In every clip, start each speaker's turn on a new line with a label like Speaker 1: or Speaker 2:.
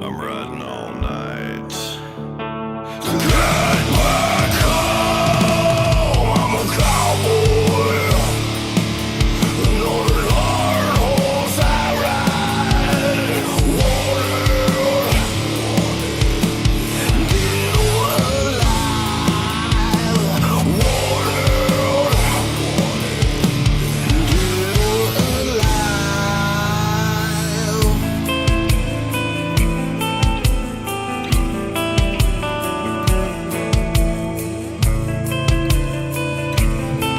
Speaker 1: I'm riding all night to get back home. I'm a cowboy, not a hard horse I ride. Wanted, dead or alive. Wanted, dead or alive.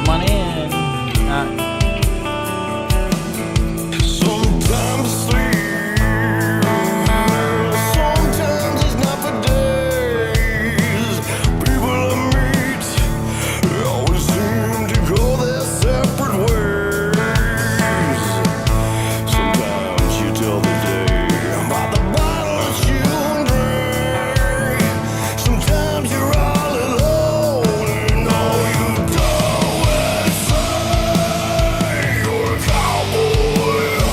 Speaker 2: Come on in.
Speaker 1: Sometimes it's sleep, sometimes it's not for days. People I meet always seem to go their separate ways. Sometimes you tell the day by the bottle that you drink. Sometimes you're all alone and all you do is say you're a cowboy.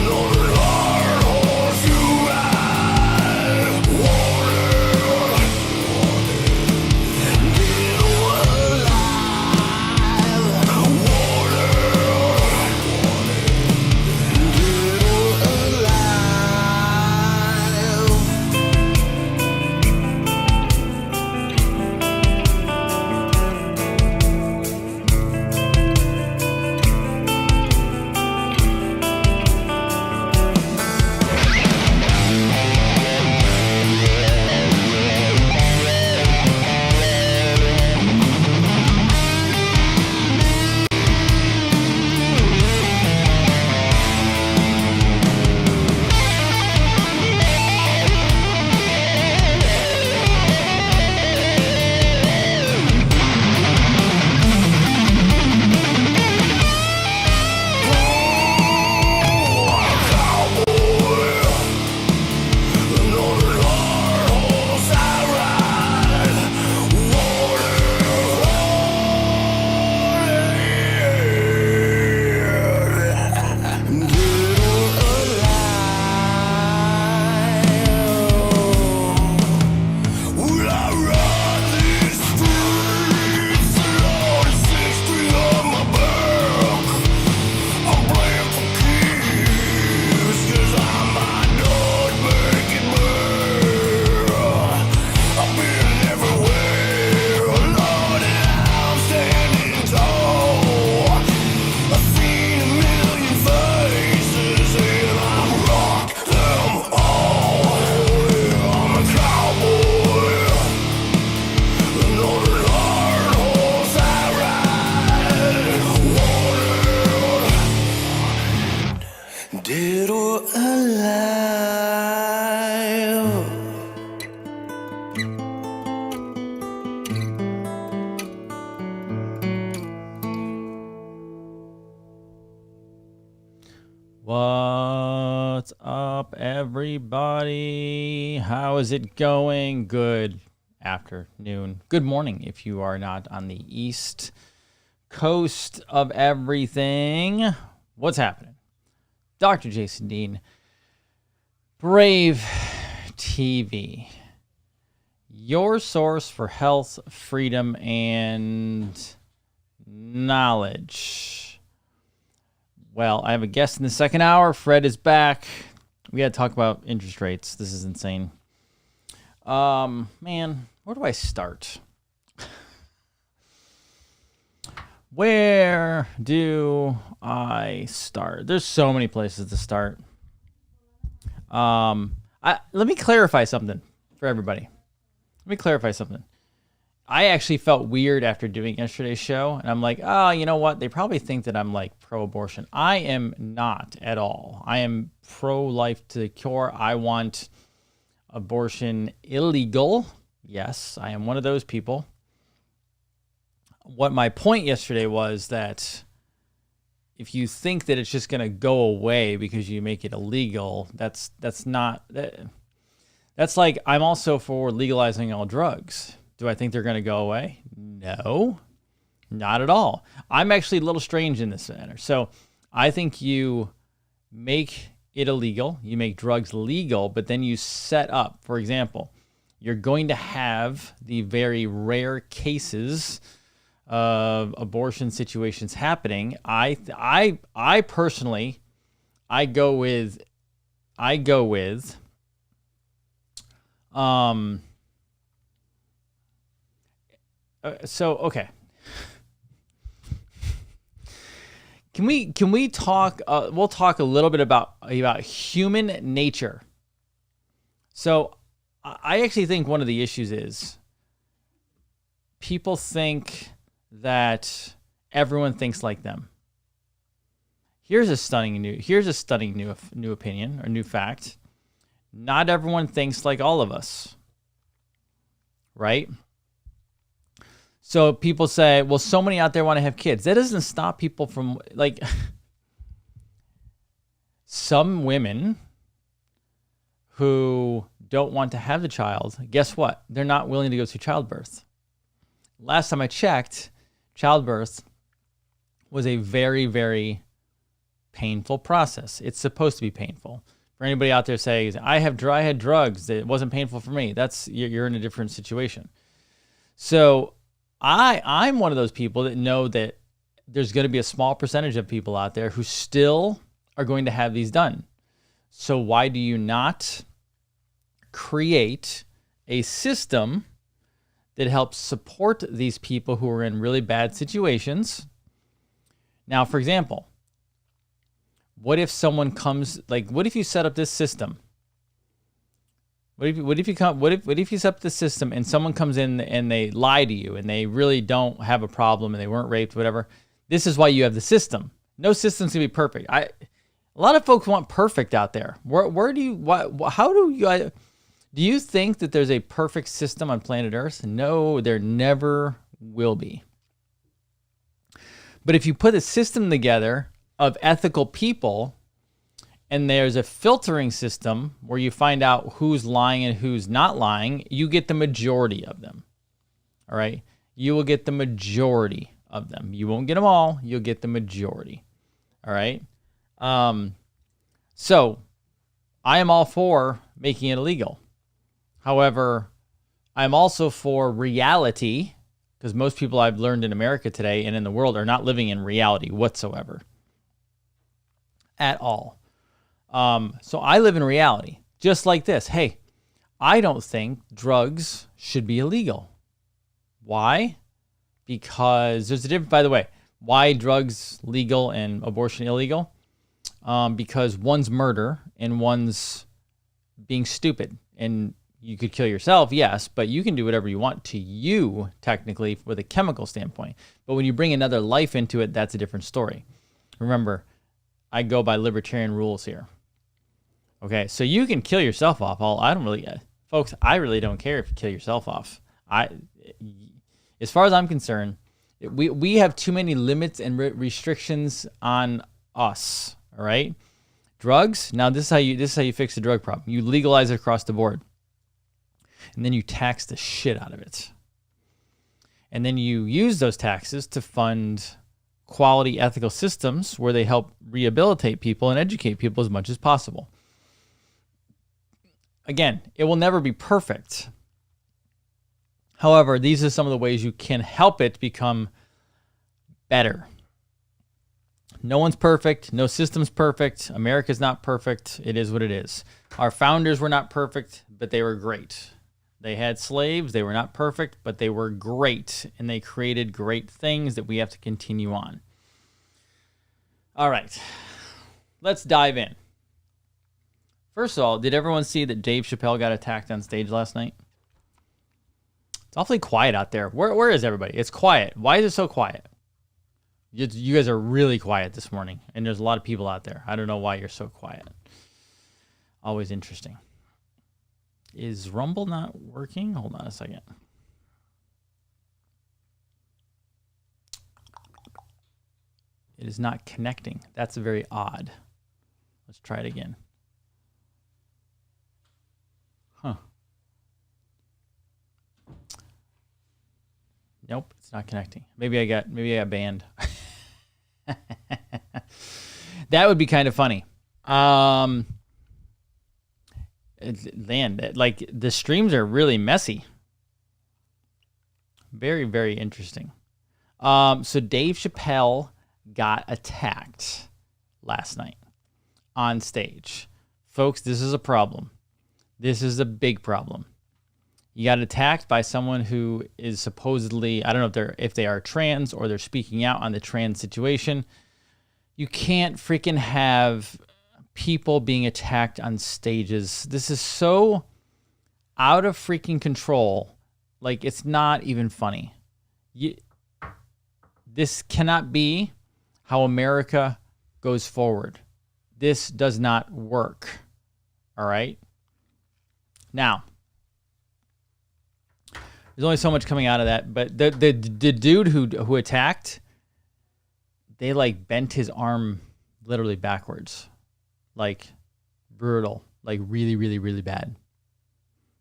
Speaker 1: Not a hard horse you ride. Wanted, dead or alive. Dead or alive.
Speaker 2: What's up, everybody? How is it going? Good afternoon. Good morning if you are not on the East Coast of everything. What's happening? Dr. Jason Dean, Brave TV, your source for health, freedom, and knowledge. Well, I have a guest in the second hour. Fred is back. We got to talk about interest rates. This is insane. Man, where do I start? Where do I start? There's so many places to start. Let me clarify something for everybody. I actually felt weird after doing yesterday's show, and I'm like, oh, you know what? They probably think that I'm like pro-abortion. I am not at all. I am pro-life to the cure. I want abortion illegal. Yes, I am one of those people. What my point yesterday was that if you think that it's just going to go away because you make it illegal, that's like, I'm also for legalizing all drugs. Do I think they're going to go away? No, not at all. I'm actually a little strange in this matter. So I think you make it illegal, you make drugs legal, but then you set up, for example, you're going to have the very rare cases of abortion situations happening. I personally, I go with okay. Can we talk? We'll talk a little bit about human nature. So, I actually think one of the issues is people think that everyone thinks like them. Here's a stunning new opinion or new fact. Not everyone thinks like all of us, right? So people say, well, so many out there want to have kids. That doesn't stop people from, like, some women who don't want to have the child, guess what? They're not willing to go through childbirth. Last time I checked, childbirth was a very, very painful process. It's supposed to be painful. For anybody out there saying, I had drugs, it wasn't painful for me, you're in a different situation. So I'm one of those people that know that there's going to be a small percentage of people out there who still are going to have these done. So why do you not create a system that helps support these people who are in really bad situations? Now, for example, what if someone comes, like, what if you set up this system? What if you set up the system and someone comes in and they lie to you and they really don't have a problem and they weren't raped, whatever? This is why you have the system. No system's gonna be perfect. A lot of folks want perfect out there. Do you think that there's a perfect system on planet Earth? No, there never will be. But if you put a system together of ethical people, and there's a filtering system where you find out who's lying and who's not lying, you get the majority of them. All right? You will get the majority of them. You won't get them all. You'll get the majority. All right? So I am all for making it illegal. However, I'm also for reality, because most people I've learned in America today and in the world are not living in reality whatsoever. At all. So I live in reality, just like this. Hey, I don't think drugs should be illegal. Why? Because there's a difference, by the way, why drugs legal and abortion illegal? Because one's murder and one's being stupid. And you could kill yourself, yes, but you can do whatever you want to you, technically, with a chemical standpoint. But when you bring another life into it, that's a different story. Remember, I go by libertarian rules here. Okay, so you can kill yourself off. Folks, I really don't care if you kill yourself off. As far as I'm concerned, we have too many limits and restrictions on us. All right, drugs. Now this is how you fix the drug problem. You legalize it across the board, and then you tax the shit out of it, and then you use those taxes to fund quality ethical systems where they help rehabilitate people and educate people as much as possible. Again, it will never be perfect. However, these are some of the ways you can help it become better. No one's perfect. No system's perfect. America's not perfect. It is what it is. Our founders were not perfect, but they were great. They had slaves. They were not perfect, but they were great. And they created great things that we have to continue on. All right. Let's dive in. First of all, did everyone see that Dave Chappelle got attacked on stage last night? It's awfully quiet out there. Where is everybody? It's quiet. Why is it so quiet? You guys are really quiet this morning, and there's a lot of people out there. I don't know why you're so quiet. Always interesting. Is Rumble not working? Hold on a second. It is not connecting. That's very odd. Let's try it again. Huh. Nope, it's not connecting. Maybe I got banned. That would be kind of funny. Man, like the streams are really messy. Very, very interesting. So Dave Chappelle got attacked last night on stage. Folks, this is a problem. This is a big problem. You got attacked by someone who is supposedly, I don't know if they are trans or they're speaking out on the trans situation. You can't freaking have people being attacked on stages. This is so out of freaking control. Like, it's not even funny. This cannot be how America goes forward. This does not work. All right? Now, there's only so much coming out of that, but the dude who attacked, they like bent his arm literally backwards. Like brutal, like really, really, really bad.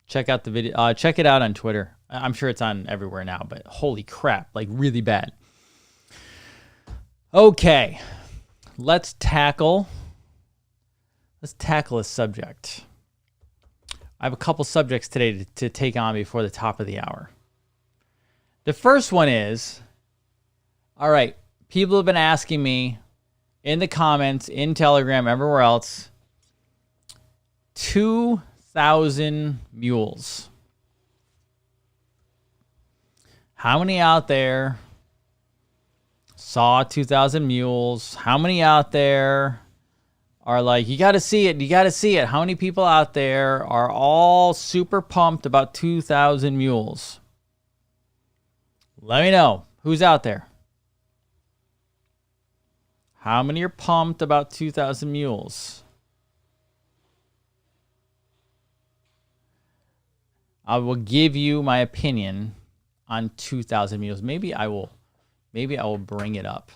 Speaker 2: Check out the video. Check it out on Twitter. I'm sure it's on everywhere now, but holy crap, like really bad. Okay, let's tackle a subject. I have a couple subjects today to take on before the top of the hour. The first one is, all right, people have been asking me in the comments, in Telegram, everywhere else, 2,000 mules. How many out there saw 2,000 mules? How many out there are like, you got to see it, you got to see it? How many people out there are all super pumped about 2,000 mules? Let me know. Who's out there? How many are pumped about 2,000 mules? I will give you my opinion on 2,000 mules. Maybe I will bring it up.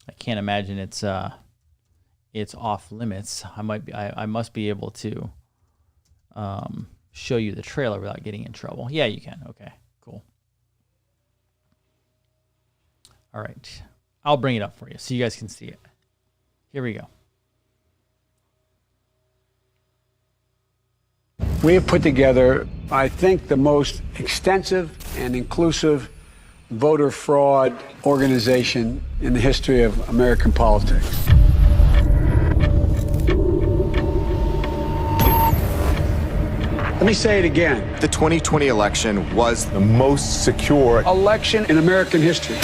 Speaker 2: I can't imagine it's off limits. I must be able to show you the trailer without getting in trouble. Yeah, you can. Okay, cool. All right. I'll bring it up for you so you guys can see it. Here we go.
Speaker 3: We have put together, I think, the most extensive and inclusive voter fraud organization in the history of American politics. Let me say it again.
Speaker 4: The 2020 election was the most secure
Speaker 3: Election in American history.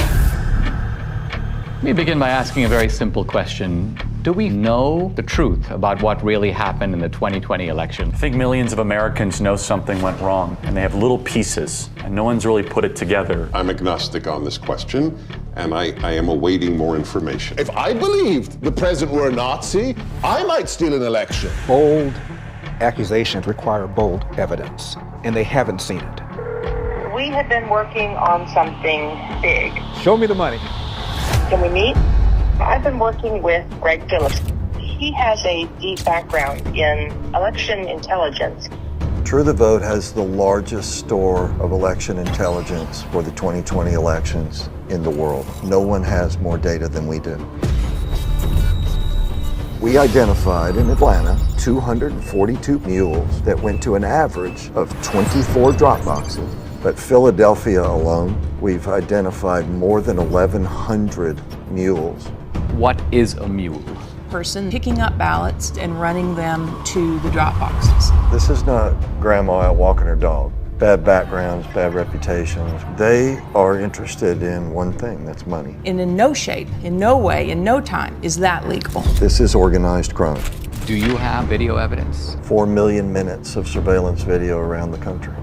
Speaker 5: Let me begin by asking a very simple question. Do we know the truth about what really happened in the 2020 election?
Speaker 6: I think millions of Americans know something went wrong, and they have little pieces, and no one's really put it together.
Speaker 7: I'm agnostic on this question, and I am awaiting more information.
Speaker 8: If I believed the president were a Nazi, I might steal an election.
Speaker 9: Bold accusations require bold evidence, and they haven't seen it.
Speaker 10: We have been working on something big.
Speaker 9: Show me the money.
Speaker 10: Can we meet? I've been working with Greg Phillips. He has a deep background in election intelligence.
Speaker 11: True the Vote has the largest store of election intelligence for the 2020 elections in the world. No one has more data than we do. We identified in Atlanta 242 mules that went to an average of 24 drop boxes. But Philadelphia alone, we've identified more than 1,100 mules.
Speaker 5: What is a mule?
Speaker 12: Person picking up ballots and running them to the drop boxes.
Speaker 11: This is not grandma out walking her dog. Bad backgrounds, bad reputations. They are interested in one thing, that's money.
Speaker 12: And in no shape, in no way, in no time is that legal.
Speaker 11: This is organized crime.
Speaker 5: Do you have video evidence?
Speaker 11: 4 million minutes of surveillance video around the country.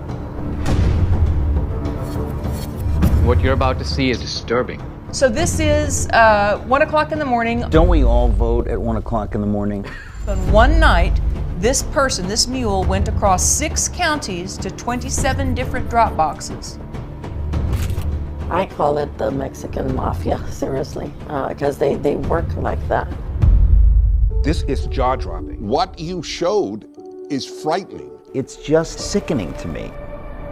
Speaker 5: What you're about to see is disturbing.
Speaker 12: So this is 1 o'clock in the morning.
Speaker 13: Don't we all vote at 1 o'clock in the morning?
Speaker 12: On one night, this person, this mule, went across 6 counties to 27 different drop boxes.
Speaker 14: I call it the Mexican mafia, seriously, because they work like that.
Speaker 9: This is jaw-dropping.
Speaker 8: What you showed is frightening.
Speaker 13: It's just sickening to me.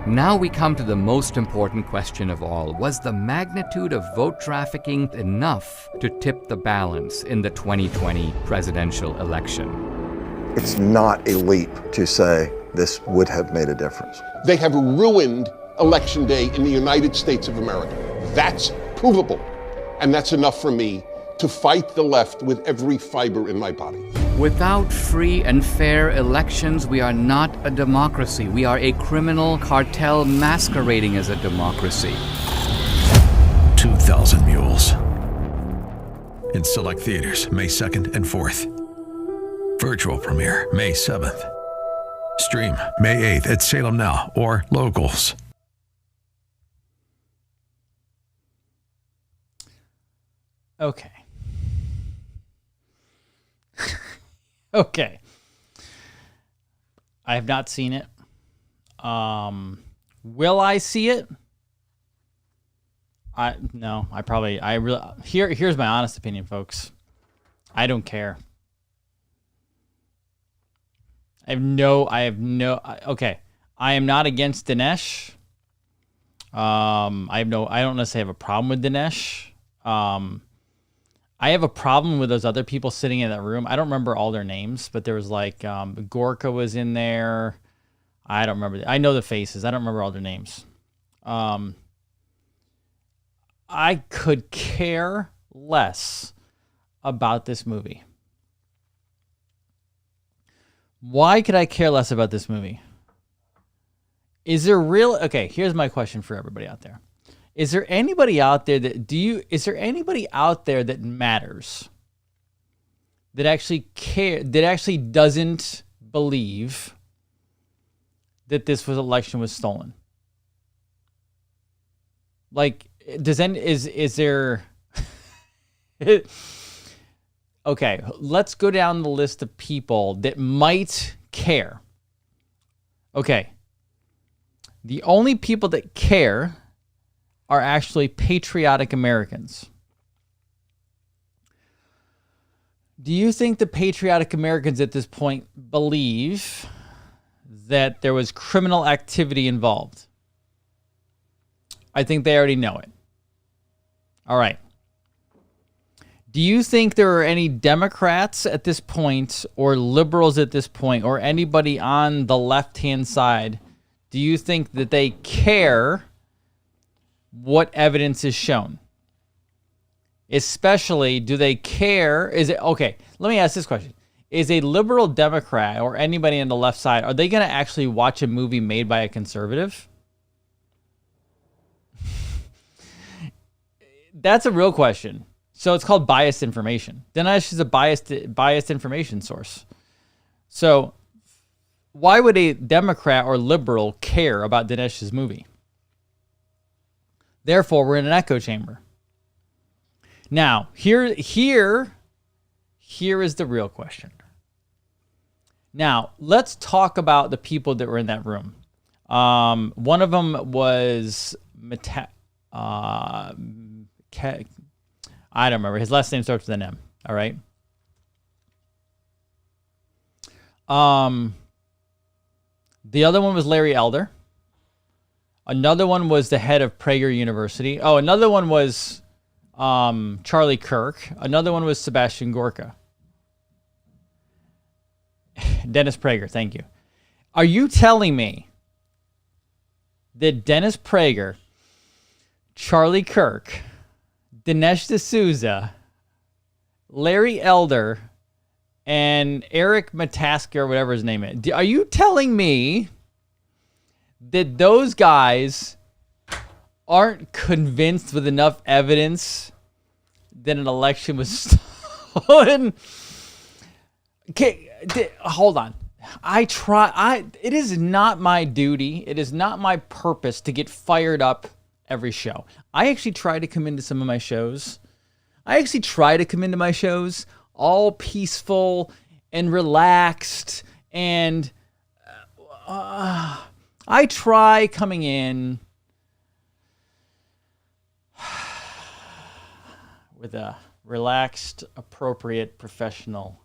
Speaker 15: Now we come to the most important question of all. Was the magnitude of vote trafficking enough to tip the balance in the 2020 presidential election?
Speaker 11: It's not a leap to say this would have made a difference.
Speaker 8: They have ruined Election Day in the United States of America. That's provable. And that's enough for me to fight the left with every fiber in my body.
Speaker 15: Without free and fair elections, we are not a democracy. We are a criminal cartel masquerading as a democracy.
Speaker 16: 2,000 Mules. In select theaters, May 2nd and 4th. Virtual premiere, May 7th. Stream May 8th at Salem Now or Locals.
Speaker 2: Okay. Okay. I have not seen it. Will I see it? Here's my honest opinion, folks. I don't care. I am not against Dinesh. I don't necessarily have a problem with Dinesh. I have a problem with those other people sitting in that room. I don't remember all their names, but there was like Gorka was in there. I don't remember. I know the faces. I don't remember all their names. I could care less about this movie. Why could I care less about this movie? Is there real? Okay, here's my question for everybody out there. Is there anybody out there is there anybody out there that matters, that actually doesn't believe that this election was stolen? Like, is there okay, let's go down the list of people that might care. Okay. The only people that care are actually patriotic Americans. Do you think the patriotic Americans at this point believe that there was criminal activity involved? I think they already know it. All right. Do you think there are any Democrats at this point or liberals at this point or anybody on the left-hand side? Do you think that they care what evidence is shown? Especially, do they care? Okay, let me ask this question. Is a liberal Democrat or anybody on the left side, are they going to actually watch a movie made by a conservative? That's a real question. So it's called biased information. Dinesh is a biased information source. So why would a Democrat or liberal care about Dinesh's movie? Therefore, we're in an echo chamber. Now, here is the real question. Now, let's talk about the people that were in that room. One of them was I don't remember. His last name starts with an M. All right. The other one was Larry Elder. Another one was the head of Prager University. Oh, another one was Charlie Kirk. Another one was Sebastian Gorka. Dennis Prager, thank you. Are you telling me that Dennis Prager, Charlie Kirk, Dinesh D'Souza, Larry Elder, and Eric Mataska, or whatever his name is, are you telling me that those guys aren't convinced with enough evidence that an election was stolen? Okay, hold on. It is not my duty. It is not my purpose to get fired up every show. I actually try to come into some of my shows. All peaceful and relaxed, and I try coming in with a relaxed, appropriate, professional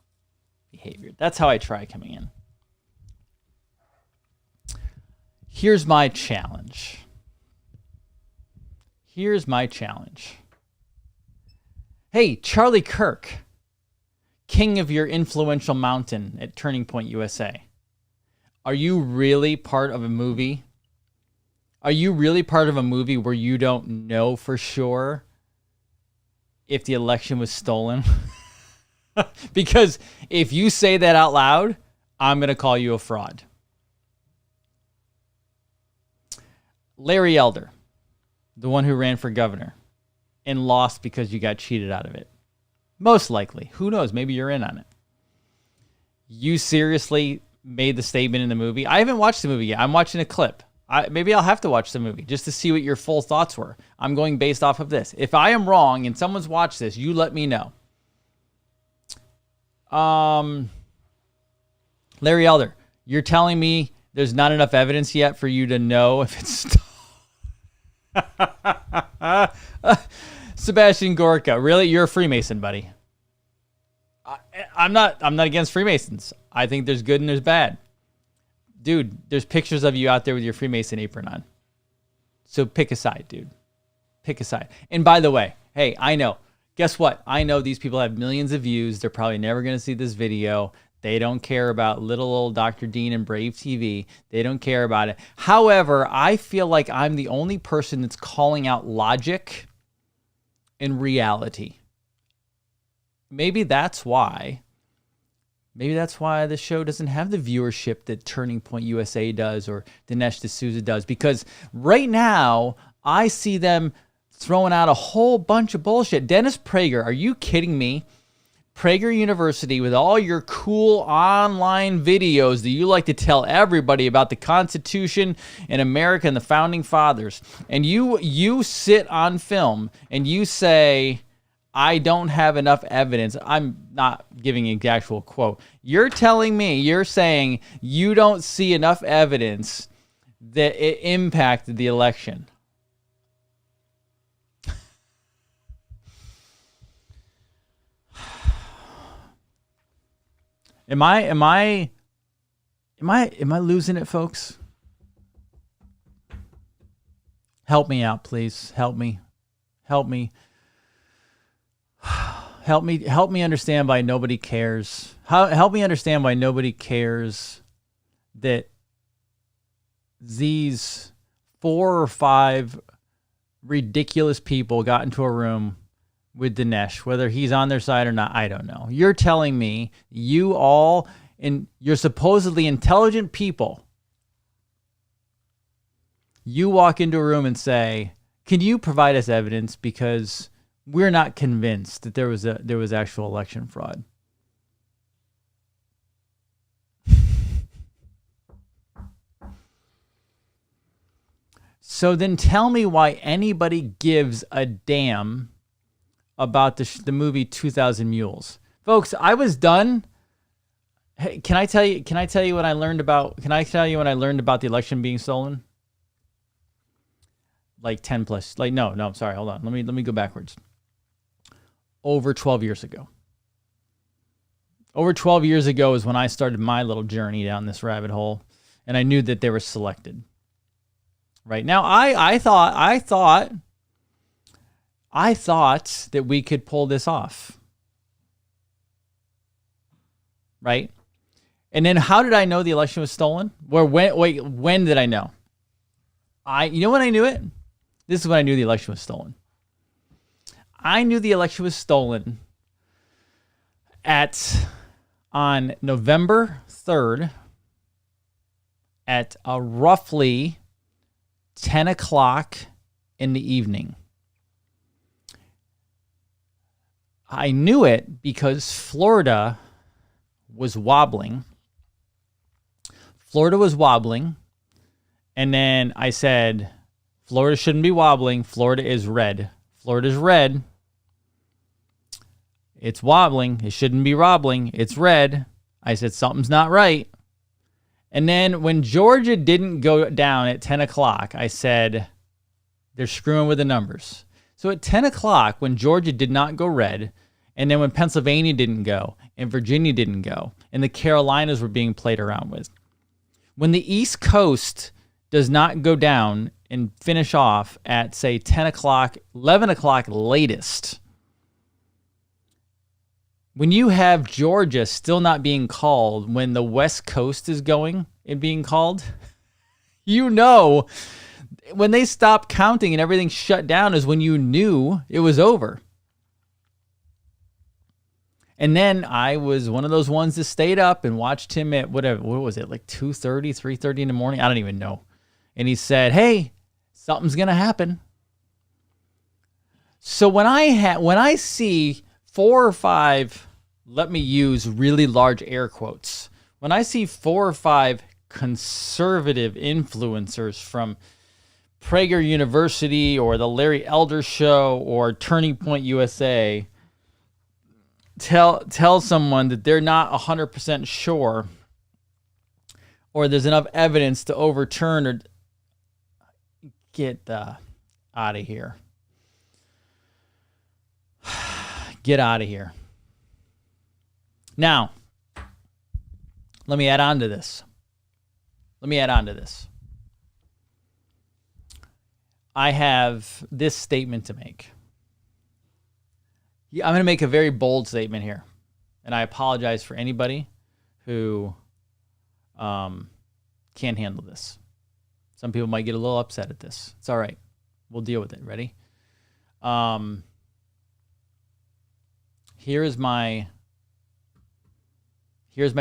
Speaker 2: behavior. That's how I try coming in. Here's my challenge. Hey, Charlie Kirk, king of your influential mountain at Turning Point USA. Are you really part of a movie? Are you really part of a movie where you don't know for sure if the election was stolen? Because if you say that out loud, I'm going to call you a fraud. Larry Elder, the one who ran for governor and lost because you got cheated out of it. Most likely. Who knows? Maybe you're in on it. You seriously made the statement in the movie? I haven't watched the movie yet. I'm watching a clip. Maybe I'll have to watch the movie just to see what your full thoughts were. I'm going based off of this. If I am wrong and someone's watched this, you let me know. Larry Elder, you're telling me there's not enough evidence yet for you to know if it's Sebastian Gorka, really? You're a Freemason, buddy. I'm not against Freemasons. I think there's good and there's bad. Dude, there's pictures of you out there with your Freemason apron on. So pick a side, dude. Pick a side. And by the way, hey, I know. Guess what? I know these people have millions of views. They're probably never going to see this video. They don't care about little old Dr. Dean and Brave TV. They don't care about it. However, I feel like I'm the only person that's calling out logic and reality. Maybe that's why the show doesn't have the viewership that Turning Point USA does or Dinesh D'Souza does. Because right now, I see them throwing out a whole bunch of bullshit. Dennis Prager, are you kidding me? Prager University, with all your cool online videos that you like to tell everybody about the Constitution and America and the Founding Fathers, and you sit on film and you say, I don't have enough evidence. I'm not giving an actual quote. You're telling me, you're saying you don't see enough evidence that it impacted the election. Am I losing it, folks? Help me out, please. Help me. Help me understand why nobody cares. Help me understand why nobody cares that these 4 or 5 ridiculous people got into a room with Dinesh, whether he's on their side or not, I don't know. You're telling me you all, and you're supposedly intelligent people, you walk into a room and say, can you provide us evidence because we're not convinced that there was actual election fraud. So then tell me why anybody gives a damn about the movie 2000 Mules. Folks, I was done. Hey, can I tell you what I learned about the election being stolen? Like 10 plus, like no, sorry, hold on. Let me go backwards. Over 12 years ago. Over 12 years ago is when I started my little journey down this rabbit hole, and I knew that they were selected. Right now, I thought that we could pull this off. Right? And then how did I know the election was stolen? When did I know? You know when I knew it? This is when I knew the election was stolen. I knew the election was stolen on November 3rd at roughly 10 o'clock in the evening. I knew it because Florida was wobbling. And then I said, Florida shouldn't be wobbling. Florida is red. Florida's red. It's wobbling. It shouldn't be wobbling. It's red. I said, something's not right. And then when Georgia didn't go down at 10 o'clock, I said, they're screwing with the numbers. So at 10 o'clock, when Georgia did not go red, and then when Pennsylvania didn't go, and Virginia didn't go, and the Carolinas were being played around with, when the East Coast does not go down and finish off at, say, 10 o'clock, 11 o'clock latest, when you have Georgia still not being called when the West Coast is going and being called, you know, when they stopped counting and everything shut down is when you knew it was over. And then I was one of those ones that stayed up and watched him at what was it, like 2:30, 3:30 in the morning? I don't even know. And he said, hey, something's going to happen. So when I see 4 or 5, let me use really large air quotes, when I see 4 or 5 conservative influencers from Prager University or the Larry Elder Show or Turning Point USA tell someone that they're not 100% sure or there's enough evidence to overturn or get out of here. Get out of here. Now, let me add on to this. I have this statement to make. I'm going to make a very bold statement here, and I apologize for anybody who can't handle this. Some people might get a little upset at this. It's all right. We'll deal with it. Ready? Here's my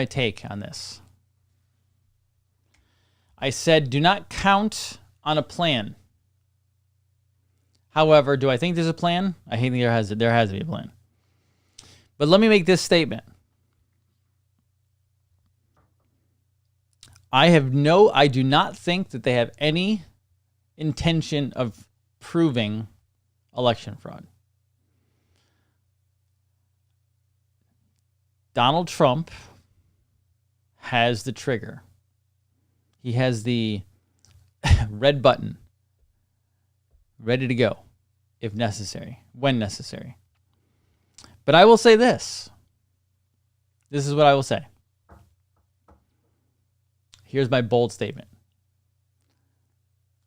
Speaker 2: take on this. I said, do not count on a plan. However, do I think there's a plan? I think there has to be a plan. But let me make this statement. I do not think that they have any intention of proving election fraud. Donald Trump has the trigger. He has the red button ready to go if necessary, when necessary. But I will say this. This is what I will say. Here's my bold statement.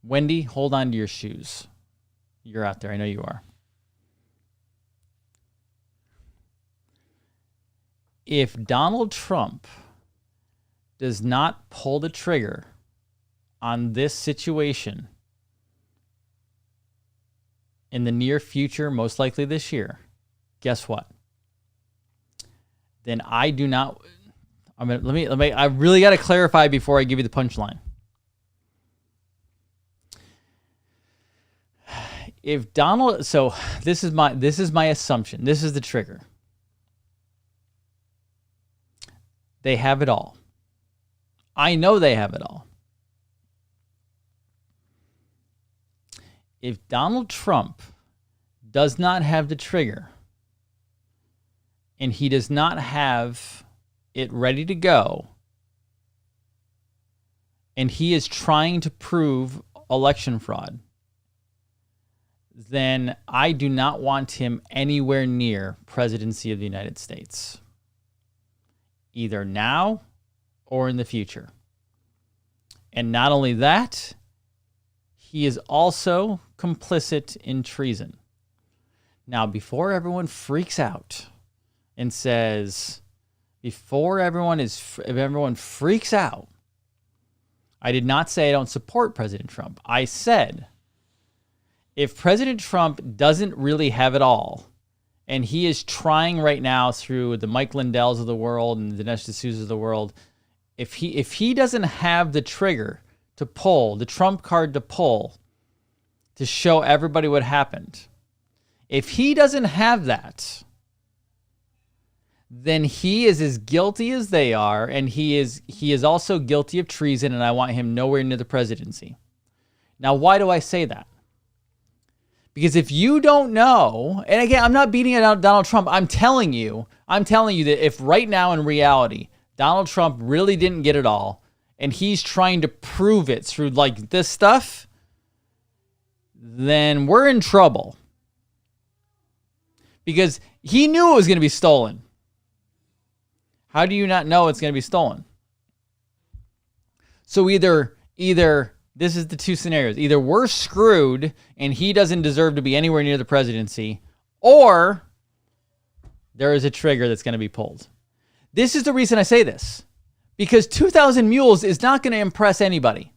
Speaker 2: Wendy, hold on to your shoes. You're out there. I know you are. If Donald Trump does not pull the trigger on this situation in the near future, most likely this year, guess what? Then I do not. Let me. I really got to clarify before I give you the punchline. If Donald, so this is my assumption. This is the trigger. They have it all. I know they have it all. If Donald Trump does not have the trigger and he does not have it ready to go and he is trying to prove election fraud, then I do not want him anywhere near presidency of the United States, either now or in the future. And not only that, he is also complicit in treason. Now, before everyone freaks out and says, if everyone freaks out, I did not say I don't support President Trump. I said, if President Trump doesn't really have it all, and he is trying right now through the Mike Lindells of the world and the Dinesh D'Souza's of the world, if he doesn't have the trigger to pull, the trump card to pull, to show everybody what happened, if he doesn't have that, then he is as guilty as they are, and he is also guilty of treason, and I want him nowhere near the presidency. Now, why do I say that? Because if you don't know, and again, I'm not beating out Donald Trump. I'm telling you that if right now in reality, Donald Trump really didn't get it all, and he's trying to prove it through like this stuff, then we're in trouble. Because he knew it was going to be stolen. How do you not know it's going to be stolen? So either This is the two scenarios. Either we're screwed and he doesn't deserve to be anywhere near the presidency, or there is a trigger that's going to be pulled. This is the reason I say this. Because 2,000 Mules is not going to impress anybody.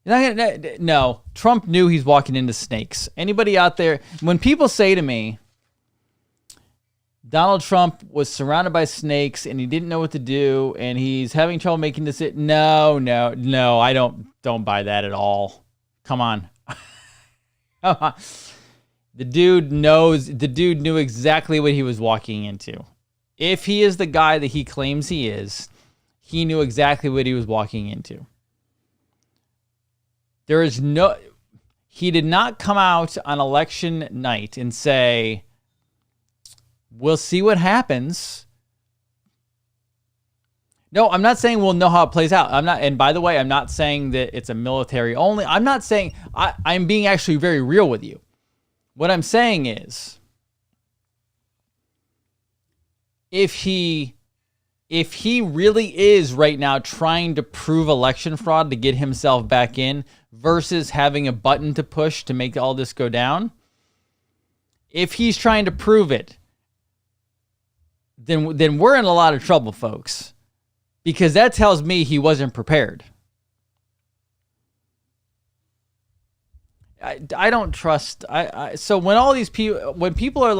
Speaker 2: No, Trump knew he's walking into snakes. Anybody out there, when people say to me, Donald Trump was surrounded by snakes and he didn't know what to do and he's having trouble making decisions. No, I don't buy that at all. Come on. The dude knew exactly what he was walking into. If he is the guy that he claims he is, he knew exactly what he was walking into. He did not come out on election night and say, we'll see what happens. No, I'm not saying we'll know how it plays out. And by the way, I'm not saying that it's a military only. I'm not saying, I'm being actually very real with you. What I'm saying is, if he really is right now trying to prove election fraud to get himself back in versus having a button to push to make all this go down, if he's trying to prove it, then we're in a lot of trouble, folks, because that tells me he wasn't prepared. I don't trust. So when all these people, when people are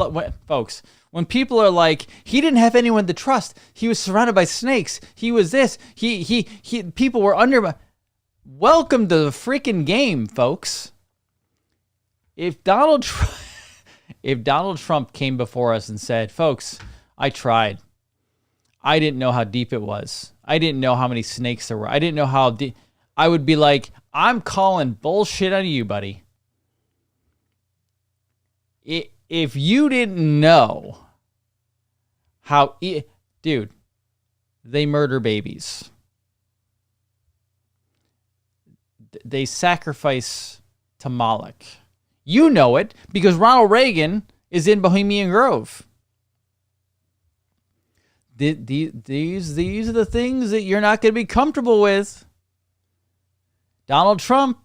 Speaker 2: like, he didn't have anyone to trust. He was surrounded by snakes. He was this. People were under. Welcome to the freaking game, folks. If Donald Trump came before us and said, folks, I tried. I didn't know how deep it was. I didn't know how many snakes there were. I didn't know how deep. I would be like, I'm calling bullshit on you, buddy. If you didn't know how, dude, they murder babies. They sacrifice to Moloch. You know it because Ronald Reagan is in Bohemian Grove. These are the things that you're not going to be comfortable with. Donald Trump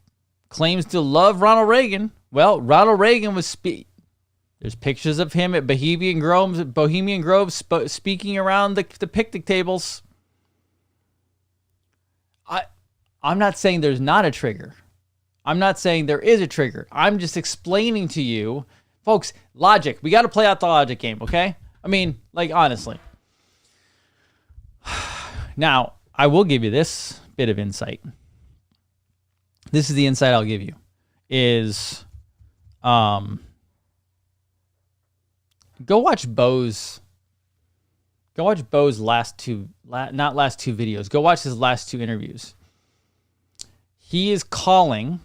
Speaker 2: claims to love Ronald Reagan. Well, Ronald Reagan was there's pictures of him at Bohemian Grove speaking around the picnic tables. I'm not saying there's not a trigger. I'm not saying there is a trigger. I'm just explaining to you, folks, logic. We got to play out the logic game, okay? I mean, like, honestly. Now, I will give you this bit of insight. This is the insight I'll give you. Is go watch Bo's last two videos. Go watch his last two interviews. He is calling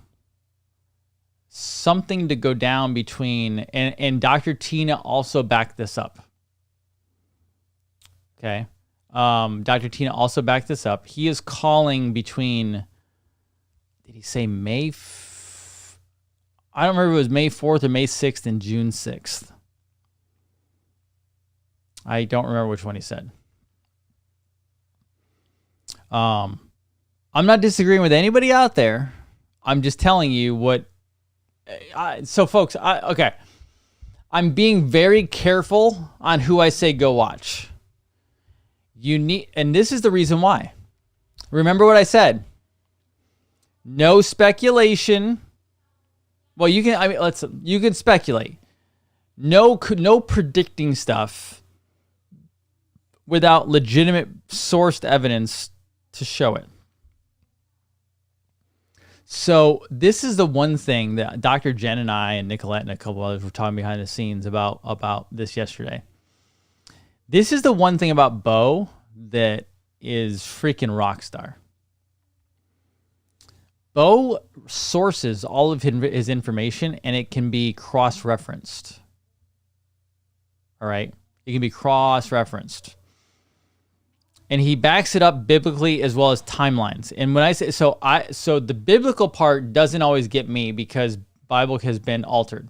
Speaker 2: something to go down between, and Dr. Tina also backed this up. Okay. Dr. Tina also backed this up. He is calling between, did he say I don't remember if it was May 4th or May 6th and June 6th. I don't remember which one he said. I'm not disagreeing with anybody out there. I'm just telling you what. So, folks, okay. I'm being very careful on who I say go watch. And this is the reason why. Remember what I said. No speculation. Well, you can speculate. No predicting stuff without legitimate sourced evidence to show it. So this is the one thing that Dr. Jen and I and Nicolette and a couple others were talking behind the scenes about this yesterday. This is the one thing about Bo that is freaking rock star. Bo sources all of his information and it can be cross-referenced. All right? It can be cross-referenced. And he backs it up biblically as well as timelines. And when I say so the biblical part doesn't always get me because Bible has been altered.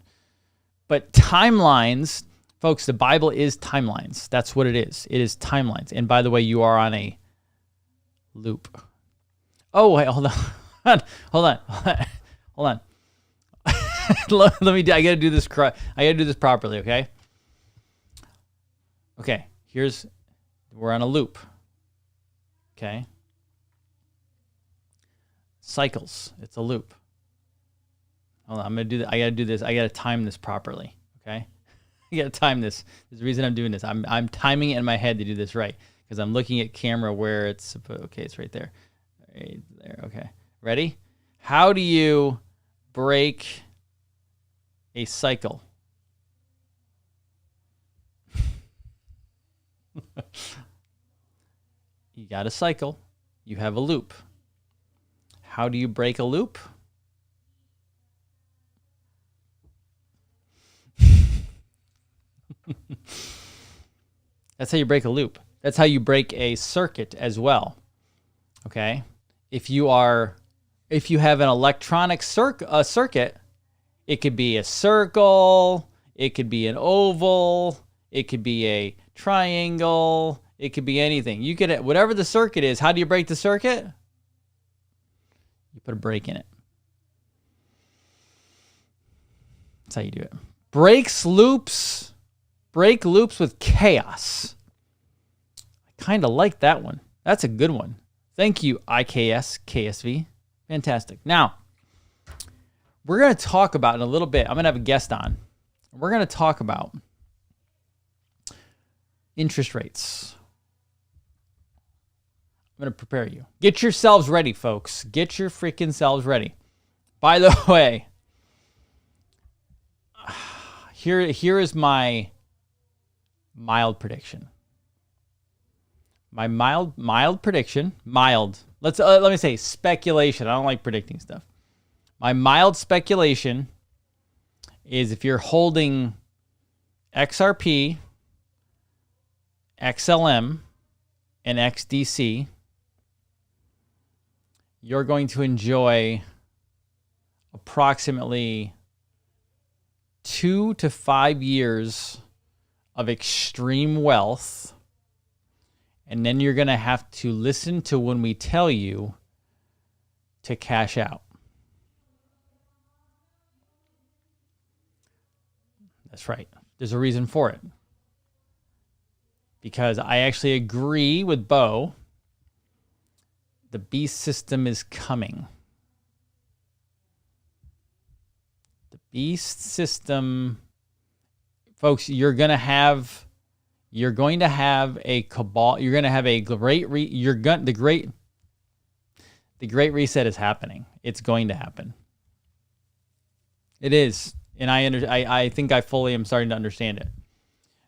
Speaker 2: But timelines, folks, the Bible is timelines. That's what it is. It is timelines. And by the way, you are on a loop. Oh, wait, hold on. Hold on. Let me, I gotta do this properly, okay? Okay, we're on a loop. Okay. Cycles, it's a loop. Hold on, I'm gonna do that. I gotta do this. I gotta time this properly, okay? I gotta time this. There's a reason I'm doing this. I'm timing it in my head to do this right, because I'm looking at camera where it's, okay, it's right there. Right there, okay. Ready? How do you break a cycle? You got a cycle. You have a loop. How do you break a loop? That's how you break a loop. That's how you break a circuit as well. Okay? If you have an electronic circuit, it could be a circle, it could be an oval, it could be a triangle, it could be anything. You could, whatever the circuit is, how do you break the circuit? You put a break in it. That's how you do it. Break loops with chaos. I kind of like that one. That's a good one. Thank you, KSV. Fantastic. Now, we're going to talk about in a little bit, I'm going to have a guest on. We're going to talk about interest rates. I'm going to prepare you. Get yourselves ready, folks. Get your freaking selves ready. By the way, here is my mild prediction. My mild prediction. Mild. Let me say speculation. I don't like predicting stuff. My mild speculation is if you're holding XRP, XLM, and XDC, you're going to enjoy approximately 2 to 5 years of extreme wealth, and then you're going to have to listen to when we tell you to cash out. That's right. There's a reason for it. Because I actually agree with Bo. The beast system is coming. The beast system, folks, you're going to have a cabal. You're going to have a the great reset is happening. It's going to happen. It is. And I think I fully am starting to understand it.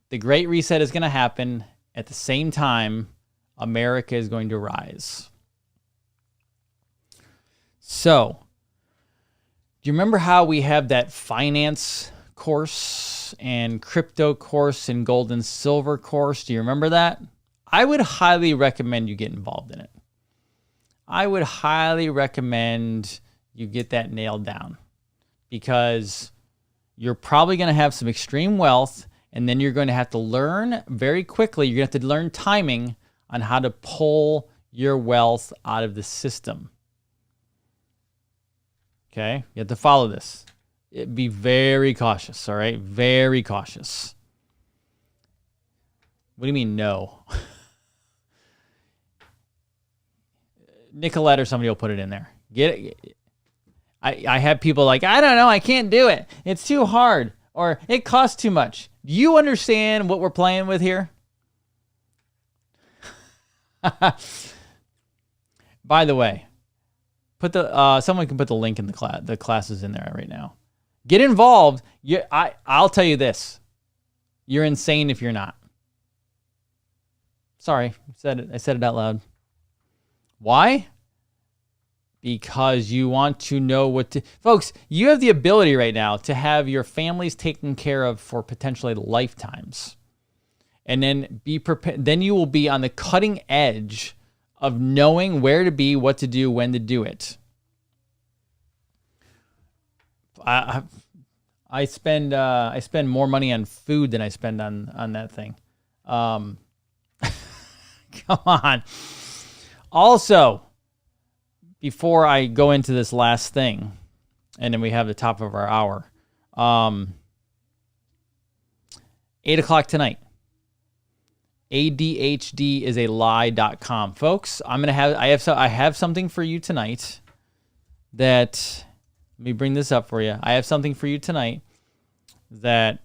Speaker 2: The great reset is going to happen at the same time America is going to rise. So, do you remember how we have that finance course and crypto course and gold and silver course? Do you remember that? I would highly recommend you get involved in it. I would highly recommend you get that nailed down, because you're probably going to have some extreme wealth, and then you're going to have to learn very quickly. You're going to have to learn timing on how to pull your wealth out of the system. Okay? You have to follow this. Be very cautious, all right? Very cautious. What do you mean, no? Nicolette or somebody will put it in there. Get it. I have people like, I don't know, I can't do it. It's too hard, or it costs too much. Do you understand what we're playing with here? By the way, put someone can put the link in the classes in there right now. Get involved. I'll tell you this. You're insane if you're not. Sorry, I said it out loud. Why? Because you want to know what to... Folks, you have the ability right now to have your families taken care of for potentially lifetimes. And then be prepared. Then you will be on the cutting edge of knowing where to be, what to do, when to do it. I spend more money on food than I spend on that thing. Come on. Also, before I go into this last thing, and then we have the top of our hour, 8 o'clock tonight, ADHD is a lie.com. Folks, I have something for you tonight that, let me bring this up for you. I have something for you tonight that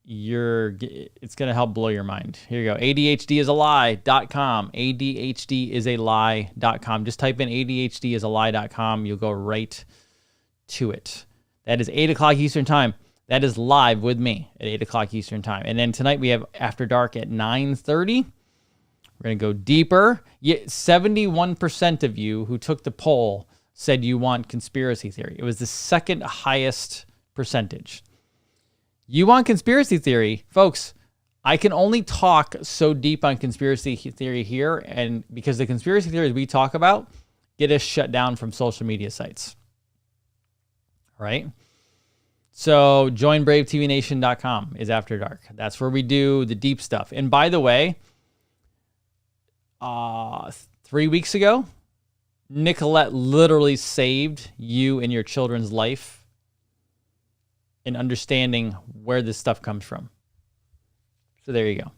Speaker 2: it's going to help blow your mind. Here you go. ADHD is a lie.com. ADHD is a lie.com. Just type in ADHD is a lie.com. You'll go right to it. That is 8 o'clock Eastern time. That is live with me at 8 o'clock Eastern time. And then tonight we have After Dark at 9:30. We're going to go deeper. 71% of you who took the poll said you want conspiracy theory. It was the second highest percentage. You want conspiracy theory, folks. I can only talk so deep on conspiracy theory here, and because the conspiracy theories we talk about get us shut down from social media sites. All right? So join BraveTVNation.com is After Dark. That's where we do the deep stuff. And by the way, 3 weeks ago, Nicolette literally saved you and your children's life in understanding where this stuff comes from. So there you go.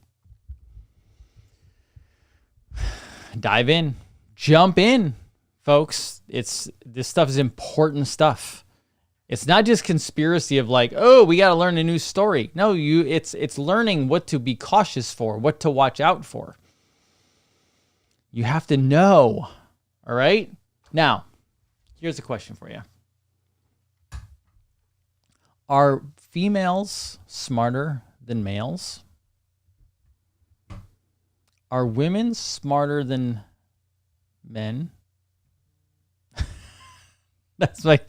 Speaker 2: Dive in. Jump in, folks. This stuff is important stuff. It's not just conspiracy of like, oh, we got to learn a new story. No, it's learning what to be cautious for, what to watch out for. You have to know. All right? Now, here's a question for you. Are females smarter than males? Are women smarter than men? That's like,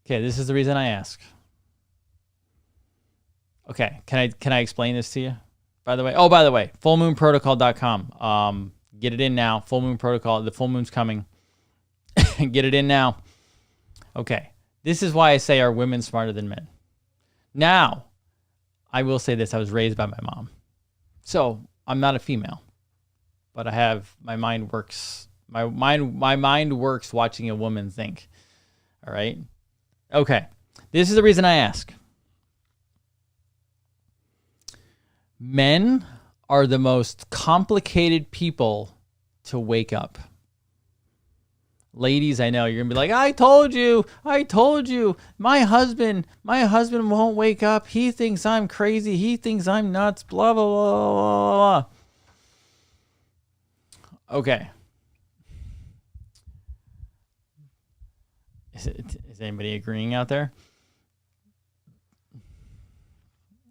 Speaker 2: okay, this is the reason I ask. Okay, can I explain this to you? By the way, fullmoonprotocol.com. Get it in now. Full Moon Protocol. The full moon's coming. Get it in now. Okay. This is why I say, are women smarter than men? Now, I will say this. I was raised by my mom. So I'm not a female, but my mind works. My mind works watching a woman think. All right. Okay. This is the reason I ask. Men are the most complicated people to wake up. Ladies, I know you're going to be like, I told you. My husband won't wake up. He thinks I'm crazy. He thinks I'm nuts. Blah, blah, blah, blah, blah. Okay. Is anybody agreeing out there?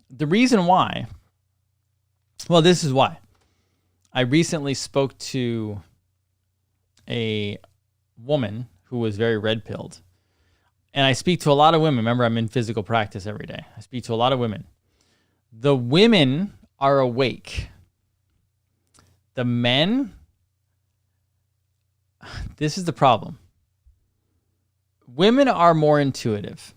Speaker 2: The reason why, well, this is why. I recently spoke to a woman who was very red-pilled. And I speak to a lot of women. Remember, I'm in physical practice every day. I speak to a lot of women. The women are awake. The men, this is the problem. Women are more intuitive.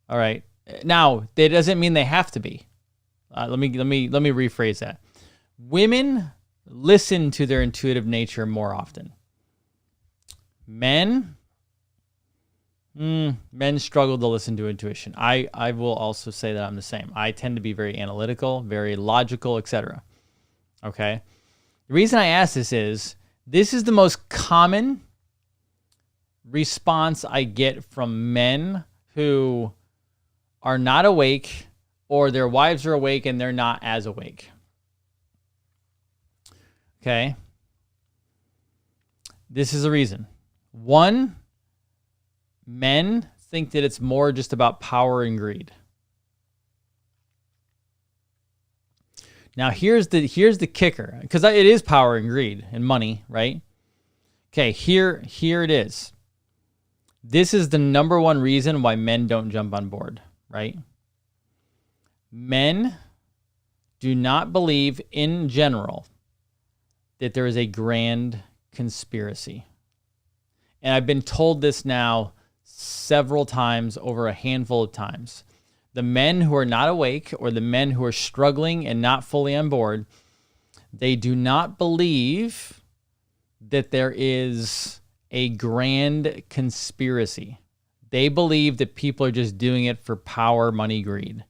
Speaker 2: All right. Now, that doesn't mean they have to be. Let me rephrase that. Women listen to their intuitive nature more often. Men struggle to listen to intuition. I will also say that I'm the same. I tend to be very analytical, very logical, etc. Okay? The reason I ask this is the most common response I get from men who are not awake, or their wives are awake and they're not as awake. Okay? This is the reason. One, men think that it's more just about power and greed. Now, here's the kicker, because it is power and greed and money, right? Okay, here it is. This is the number one reason why men don't jump on board, right? Men do not believe in general that there is a grand conspiracy. And I've been told this now several times, over a handful of times. The men who are not awake, or the men who are struggling and not fully on board, They do not believe that there is a grand conspiracy. They believe that people are just doing it for power, money, greed.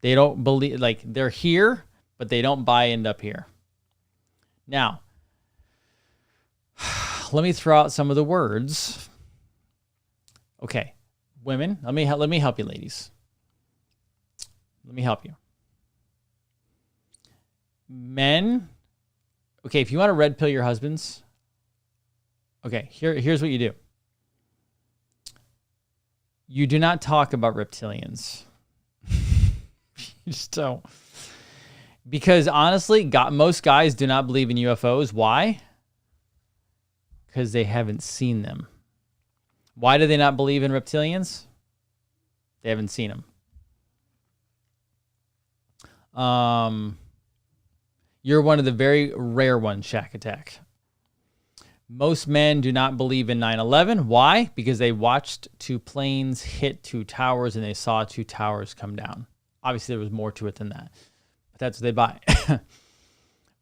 Speaker 2: They don't believe, like, they're here, but they don't buy end up here. Now, let me throw out some of the words. Okay, women, let me help you, ladies. Let me help you. Men, okay, if you want to red pill your husbands, okay, here's what you do. You do not talk about reptilians. You just don't. Because honestly, most guys do not believe in UFOs. Why? Because they haven't seen them. Why do they not believe in reptilians? They haven't seen them. You're one of the very rare ones, Shack Attack. Most men do not believe in 9/11. Why? Because they watched 2 planes hit 2 towers and they saw 2 towers come down. Obviously, there was more to it than that. But that's what they buy.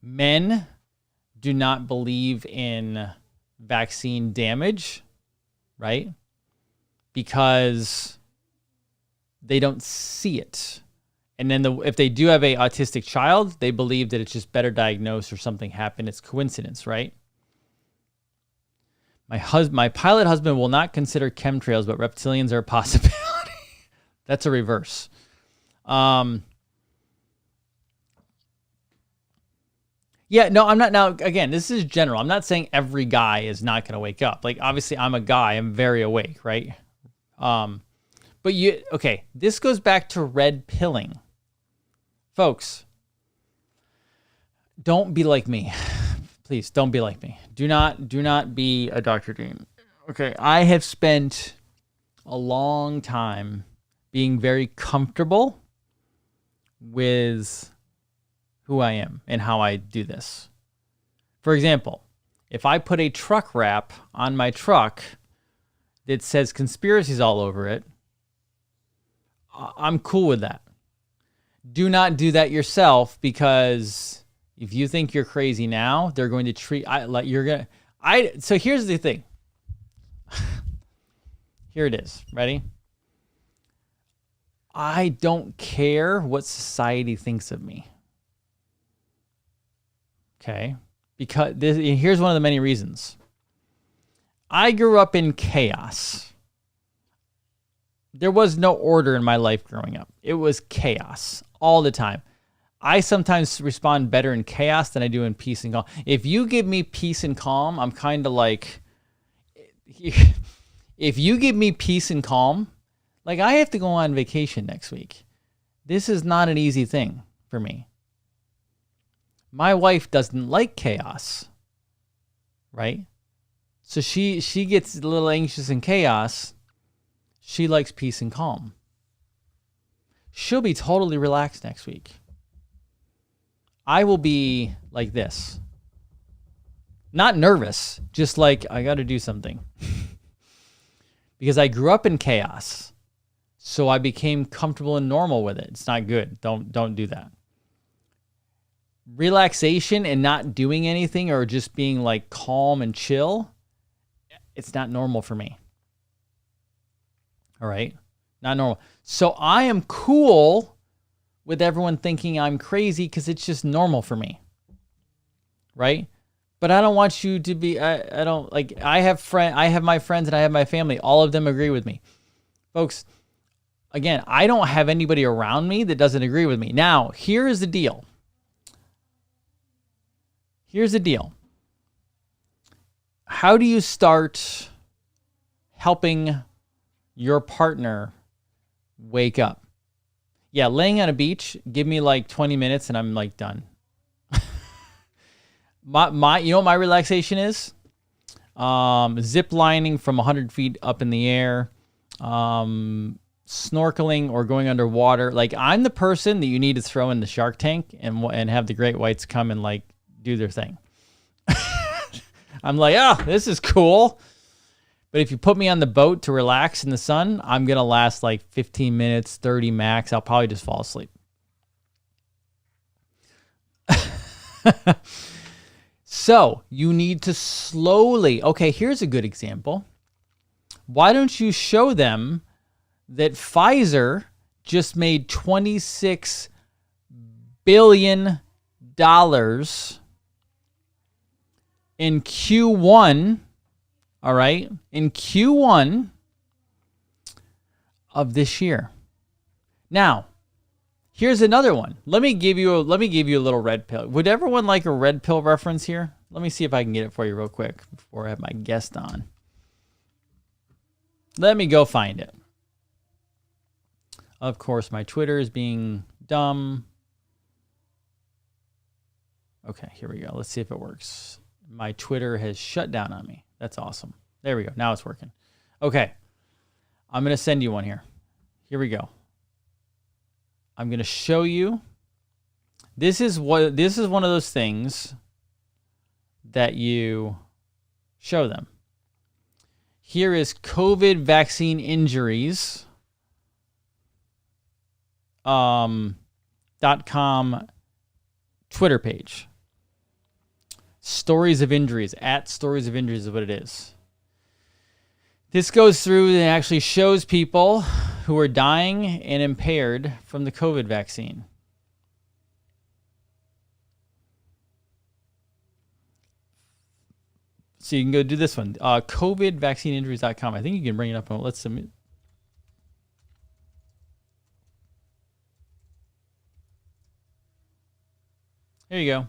Speaker 2: Men do not believe in vaccine damage, right? Because they don't see it. And then if they do have a autistic child, they believe that it's just better diagnosed or something happened. It's coincidence, right? My pilot husband will not consider chemtrails, but reptilians are a possibility. That's a reverse. Yeah, no, I'm not. Now, again, this is general. I'm not saying every guy is not going to wake up. Like, obviously, I'm a guy. I'm very awake, right? But okay, this goes back to red pilling. Folks, don't be like me. Please, don't be like me. Do not be a Dr. Dean. Okay, I have spent a long time being very comfortable with who I am and how I do this. For example, if I put a truck wrap on my truck that says conspiracies all over it, I'm cool with that. Do not do that yourself, because if you think you're crazy now, they're going to treat like you're gonna. So here's the thing. Here it is. Ready? I don't care what society thinks of me. Okay, because here's one of the many reasons. I grew up in chaos. There was no order in my life growing up. It was chaos all the time. I sometimes respond better in chaos than I do in peace and calm. If you give me peace and calm, I'm kind of like, if you give me peace and calm, like I have to go on vacation next week. This is not an easy thing for me. My wife doesn't like chaos, right? So she gets a little anxious in chaos. She likes peace and calm. She'll be totally relaxed next week. I will be like this. Not nervous, just like I got to do something. Because I grew up in chaos. So I became comfortable and normal with it. It's not good. Don't do that. Relaxation and not doing anything or just being like calm and chill, it's not normal for me. All right? Not normal. So I am cool with everyone thinking I'm crazy because it's just normal for me. Right? But I don't want you to be, I don't, like, I have my friends and I have my family. All of them agree with me. Folks, again, I don't have anybody around me that doesn't agree with me. Now, here's the deal. How do you start helping your partner wake up? Yeah, laying on a beach, give me like 20 minutes and I'm like done. You know what my relaxation is? Zip lining from 100 feet up in the air, snorkeling or going underwater. Like, I'm the person that you need to throw in the Shark Tank and have the great whites come and like do their thing. I'm like, oh, this is cool. But if you put me on the boat to relax in the sun, I'm going to last like 15 minutes, 30 max. I'll probably just fall asleep. So you need to slowly, okay, here's a good example. Why don't you show them that Pfizer just made $26 billion in Q1, all right, in Q1 of this year. Now, here's another one. Let me give you a little red pill. Would everyone like a red pill reference here? Let me see if I can get it for you real quick before I have my guest on. Let me go find it. Of course, my Twitter is being dumb. Okay, here we go. Let's see if it works. My Twitter has shut down on me. That's awesome. There we go. Now it's working. Okay. I'm going to send you one here. Here we go. I'm going to show you. This is one of those things that you show them. Here is COVID vaccine injuries .com Twitter page. Stories of injuries, at Stories of Injuries is what it is. This goes through and actually shows people who are dying and impaired from the COVID vaccine. So you can go do this one. COVIDvaccineinjuries.com. I think you can bring it up. Let's submit. Here you go.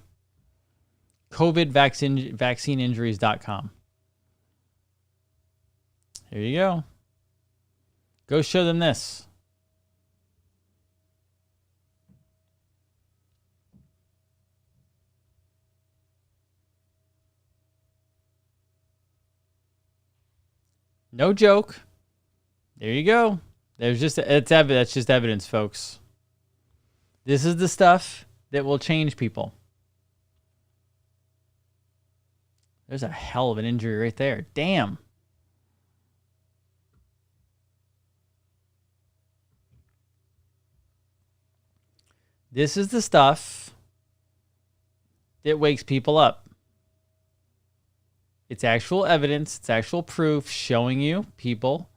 Speaker 2: COVIDvaccineinjuries.com. Here you go. Go show them this. No joke. There you go. There's just that's just evidence, folks. This is the stuff that will change people. There's a hell of an injury right there. Damn. This is the stuff that wakes people up. It's actual evidence. It's actual proof showing you people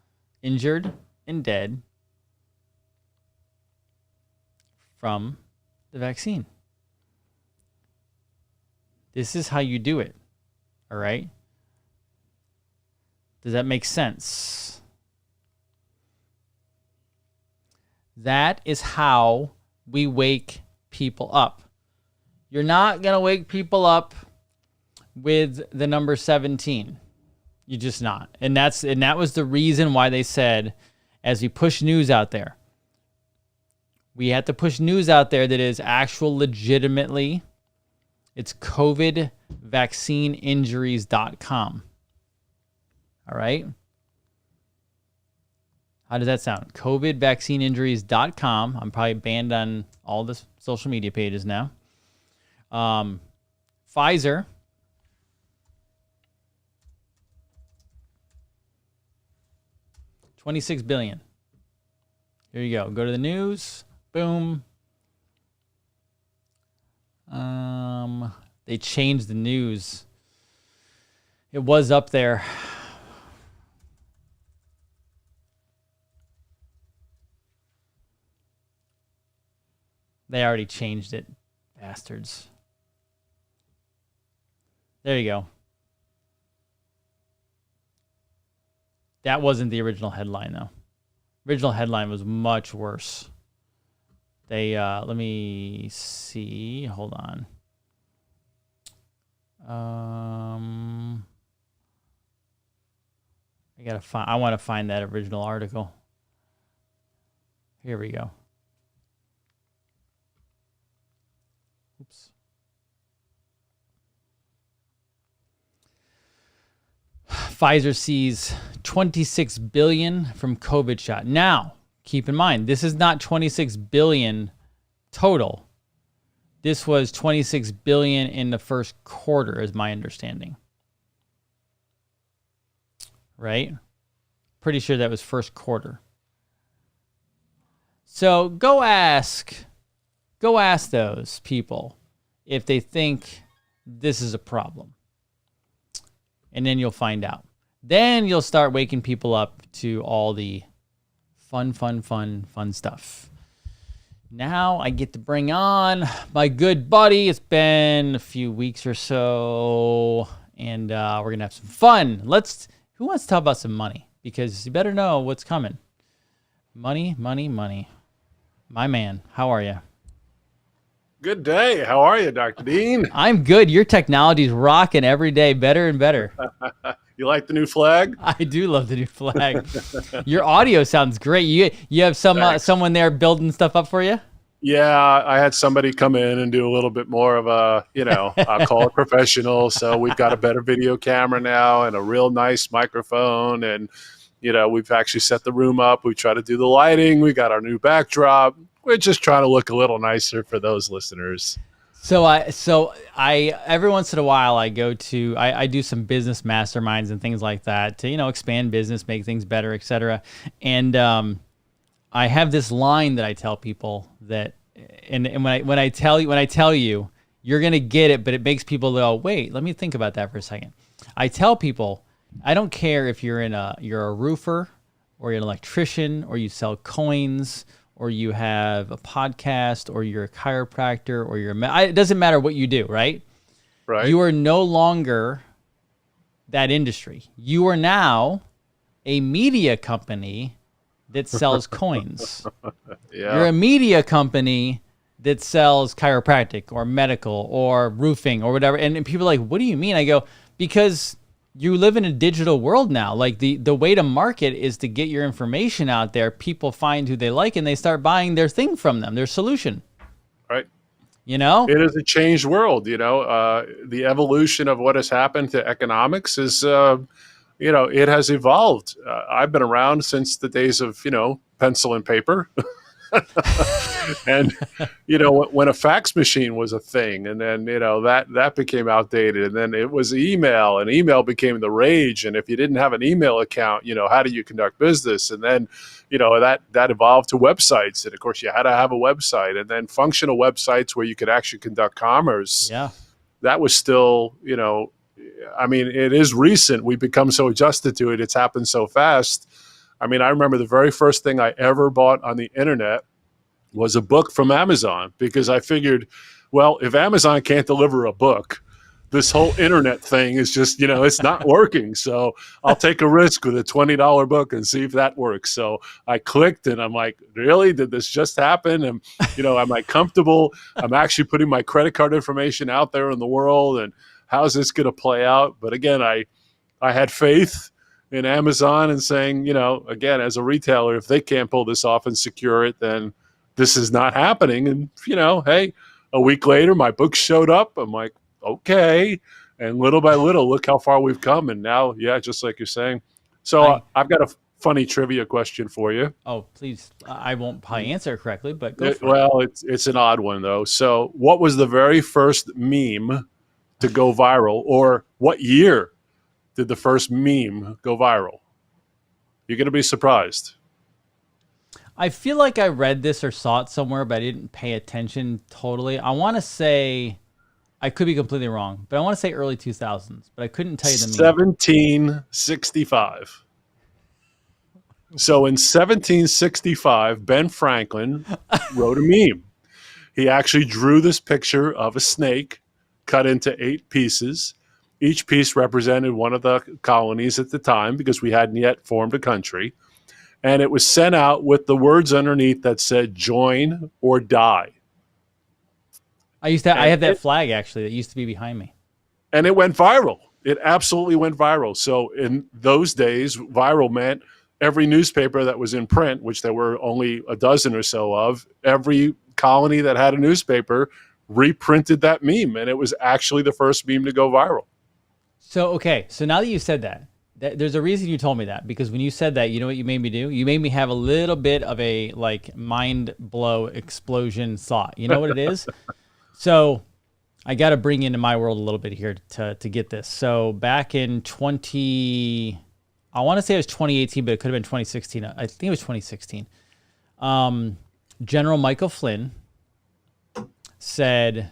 Speaker 2: injured and dead from the vaccine. This is how you do it. All right? Does that make sense? That is how we wake people up. You're not going to wake people up with the number 17. You're just not. And that was the reason why they said, as we push news out there, we have to push news out there that is actual legitimately. It's COVIDvaccineinjuries.com. All right? How does that sound? COVIDvaccineinjuries.com. I'm probably banned on all the social media pages now. Pfizer. $26 billion. Here you go. Go to the news. Boom. They changed the news. It was up there. They already changed it, bastards. There you go. That wasn't the original headline, though. Original headline was much worse. They, let me see. Hold on. I want to find that original article. Here we go. Oops. Pfizer sees $26 billion from COVID shot. Now, keep in mind, this is not $26 billion total. This was $26 billion in the first quarter, is my understanding. Right? Pretty sure that was first quarter. So go ask those people if they think this is a problem. And then you'll find out. Then you'll start waking people up to all the fun stuff. Now I get to bring on my good buddy. It's been a few weeks or so, and we're going to have some fun. Who wants to talk about some money? Because you better know what's coming. Money. My man, how are you?
Speaker 17: Good day. How are you, Dr. Dean?
Speaker 2: I'm good. Your technology's rocking every day, better and better.
Speaker 17: You like the new flag?
Speaker 2: I do love the new flag. Your audio sounds great. You have someone there building stuff up for you?
Speaker 17: Yeah, I had somebody come in and do a little bit more of a, I'll call it professional. So we've got a better video camera now and a real nice microphone. And, we've actually set the room up. We try to do the lighting. We got our new backdrop. We're just trying to look a little nicer for those listeners.
Speaker 2: So I every once in a while I go to I do some business masterminds and things like that to expand business, make things better, etc. And I have this line that I tell people that, and when I tell you you're gonna get it, but it makes people go, wait, let me think about that for a second. I tell people, I don't care if you're a roofer or you're an electrician or you sell coins, or you have a podcast, or you're a chiropractor, or it doesn't matter what you do, right?
Speaker 17: Right.
Speaker 2: You are no longer that industry. You are now a media company that sells coins.
Speaker 17: Yeah.
Speaker 2: You're a media company that sells chiropractic or medical or roofing or whatever. And people are like, what do you mean? I go, because you live in a digital world now. Like the way to market is to get your information out there. People find who they like and they start buying their thing from them, their solution.
Speaker 17: Right.
Speaker 2: It
Speaker 17: is a changed world. The evolution of what has happened to economics is, it has evolved. I've been around since the days of, pencil and paper. And when a fax machine was a thing, and then that became outdated, and then it was email, and email became the rage. And if you didn't have an email account, how do you conduct business? And then that evolved to websites, and of course you had to have a website, and then functional websites where you could actually conduct commerce.
Speaker 2: Yeah,
Speaker 17: that was still it is recent. We've become so adjusted to it. It's happened so fast. I remember the very first thing I ever bought on the internet was a book from Amazon, because I figured, well, if Amazon can't deliver a book, this whole internet thing is just, it's not working. So I'll take a risk with a $20 book and see if that works. So I clicked and I'm like, really? Did this just happen? And, am I comfortable? I'm actually putting my credit card information out there in the world, and how's this going to play out? But again, I had faith in Amazon and saying, again, as a retailer, if they can't pull this off and secure it, then this is not happening. And, hey, a week later, my book showed up. I'm like, okay. And little by little, look how far we've come. And now, yeah, just like you're saying. So I've got a funny trivia question for you.
Speaker 2: Oh, please. I won't probably answer it correctly, but go for it.
Speaker 17: Well, it's an odd one, though. So what was the very first meme to go viral, or what year did the first meme go viral? You're going to be surprised.
Speaker 2: I feel like I read this or saw it somewhere, but I didn't pay attention totally. I want to say, I could be completely wrong, but I want to say early 2000s, but I couldn't tell you the meme.
Speaker 17: 1765. So in 1765, Ben Franklin wrote a meme. He actually drew this picture of a snake cut into 8 pieces. Each piece represented one of the colonies at the time, because we hadn't yet formed a country. And it was sent out with the words underneath that said, join or die.
Speaker 2: I have that flag actually that used to be behind me.
Speaker 17: And it went viral. It absolutely went viral. So in those days, viral meant every newspaper that was in print, which there were only a dozen or so of, every colony that had a newspaper reprinted that meme. And it was actually the first meme to go viral.
Speaker 2: So, okay. So now that you said that, there's a reason you told me that, because when you said that, you know what you made me do? You made me have a little bit of a mind blow explosion thought. You know what it is? So I got to bring into my world a little bit here to get this. So back in I want to say it was 2018, but it could have been 2016. I think it was 2016. General Michael Flynn said,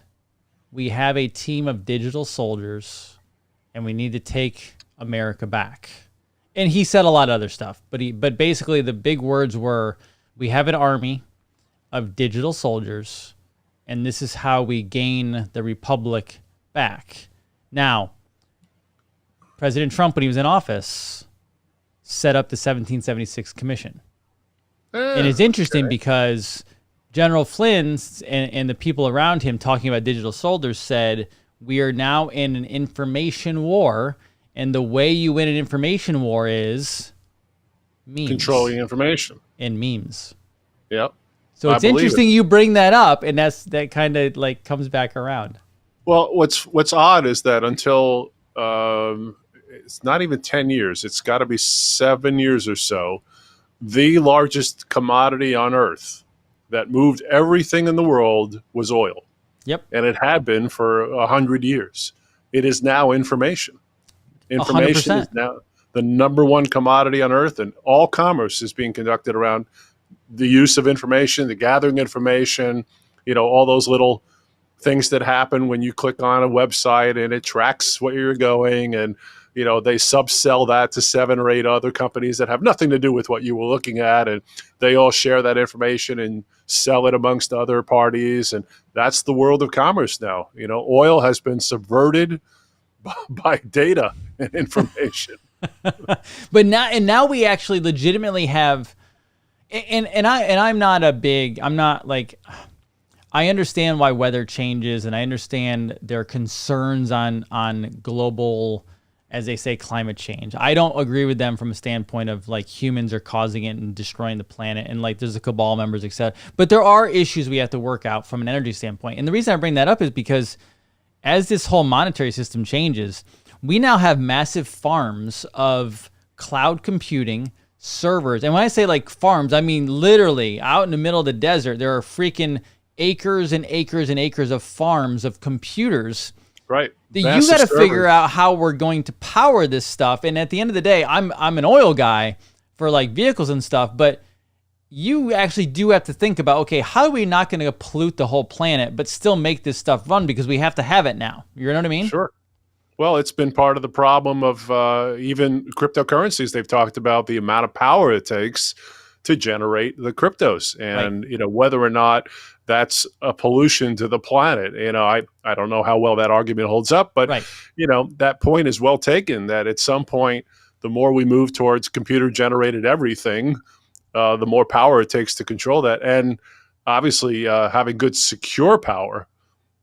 Speaker 2: we have a team of digital soldiers and we need to take America back. And he said a lot of other stuff, but basically the big words were, we have an army of digital soldiers, and this is how we gain the republic back. Now, President Trump, when he was in office, set up the 1776 Commission. And it's interesting because General Flynn and the people around him talking about digital soldiers said, we are now in an information war, and the way you win an information war is memes.
Speaker 17: Controlling information.
Speaker 2: And memes.
Speaker 17: Yep.
Speaker 2: So it's interesting you bring that up, and that kind of like comes back around.
Speaker 17: Well, what's odd is that until it's not even 10 years, it's got to be 7 years or so, the largest commodity on earth that moved everything in the world was oil.
Speaker 2: Yep.
Speaker 17: And it had been for 100 years. It is now information. Information
Speaker 2: 100%.
Speaker 17: is now the number one commodity on earth, and all commerce is being conducted around the use of information, the gathering information, all those little things that happen when you click on a website and it tracks where you're going, and they subsell that to 7 or 8 other companies that have nothing to do with what you were looking at, and they all share that information and sell it amongst other parties, and that's the world of commerce now. Oil has been subverted by data and information.
Speaker 2: But now we actually legitimately have, I'm not like, I understand why weather changes, and I understand their concerns on global, as they say, climate change. I don't agree with them from a standpoint of like humans are causing it and destroying the planet, and like there's a cabal members, etc. But there are issues we have to work out from an energy standpoint. And the reason I bring that up is because as this whole monetary system changes, we now have massive farms of cloud computing servers. And when I say like farms, I mean literally out in the middle of the desert, there are freaking acres and acres and acres of farms of computers.
Speaker 17: Right.
Speaker 2: You got to figure out how we're going to power this stuff. And at the end of the day, I'm an oil guy for like vehicles and stuff, but you actually do have to think about, okay, how are we not going to pollute the whole planet, but still make this stuff run because we have to have it now? You know what I mean?
Speaker 17: Sure. Well, it's been part of the problem of even cryptocurrencies. They've talked about the amount of power it takes to generate the cryptos, and whether or not that's a pollution to the planet. I don't know how well that argument holds up, but that point is well taken. That at some point, the more we move towards computer generated everything, the more power it takes to control that, and obviously having good secure power,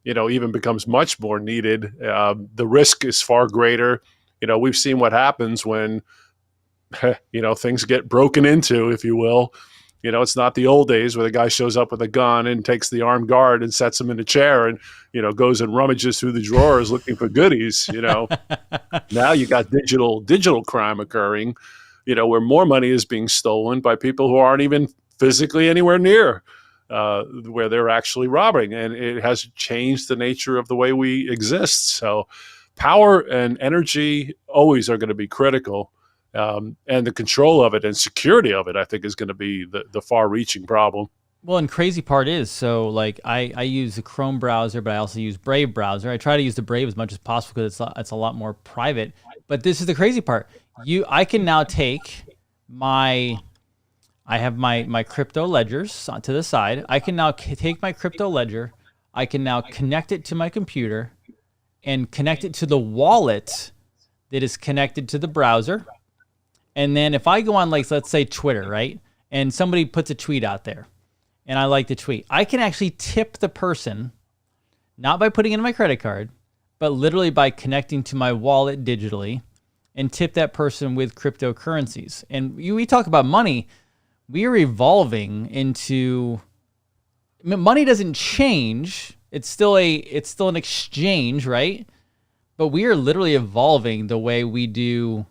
Speaker 17: even becomes much more needed. The risk is far greater. We've seen what happens when, things get broken into, if you will. It's not the old days where the guy shows up with a gun and takes the armed guard and sets him in a chair and, goes and rummages through the drawers looking for goodies. Now you got digital crime occurring, where more money is being stolen by people who aren't even physically anywhere near where they're actually robbing. And it has changed the nature of the way we exist. So power and energy always are going to be critical. And the control of it and security of it, I think, is going to be the far-reaching problem.
Speaker 2: Well, and crazy part is, so like I use the Chrome browser, but I also use Brave browser. I try to use the Brave as much as possible because it's a lot more private. But this is the crazy part. I can now take I have my crypto ledgers to the side. I can now take my crypto ledger. I can now connect it to my computer and connect it to the wallet that is connected to the browser. And then if I go on, like, let's say Twitter, right? And somebody puts a tweet out there and I like the tweet, I can actually tip the person, not by putting in my credit card, but literally by connecting to my wallet digitally and tip that person with cryptocurrencies. And we talk about money. We are evolving into, money doesn't change. It's still an exchange, right? But we are literally evolving the way we do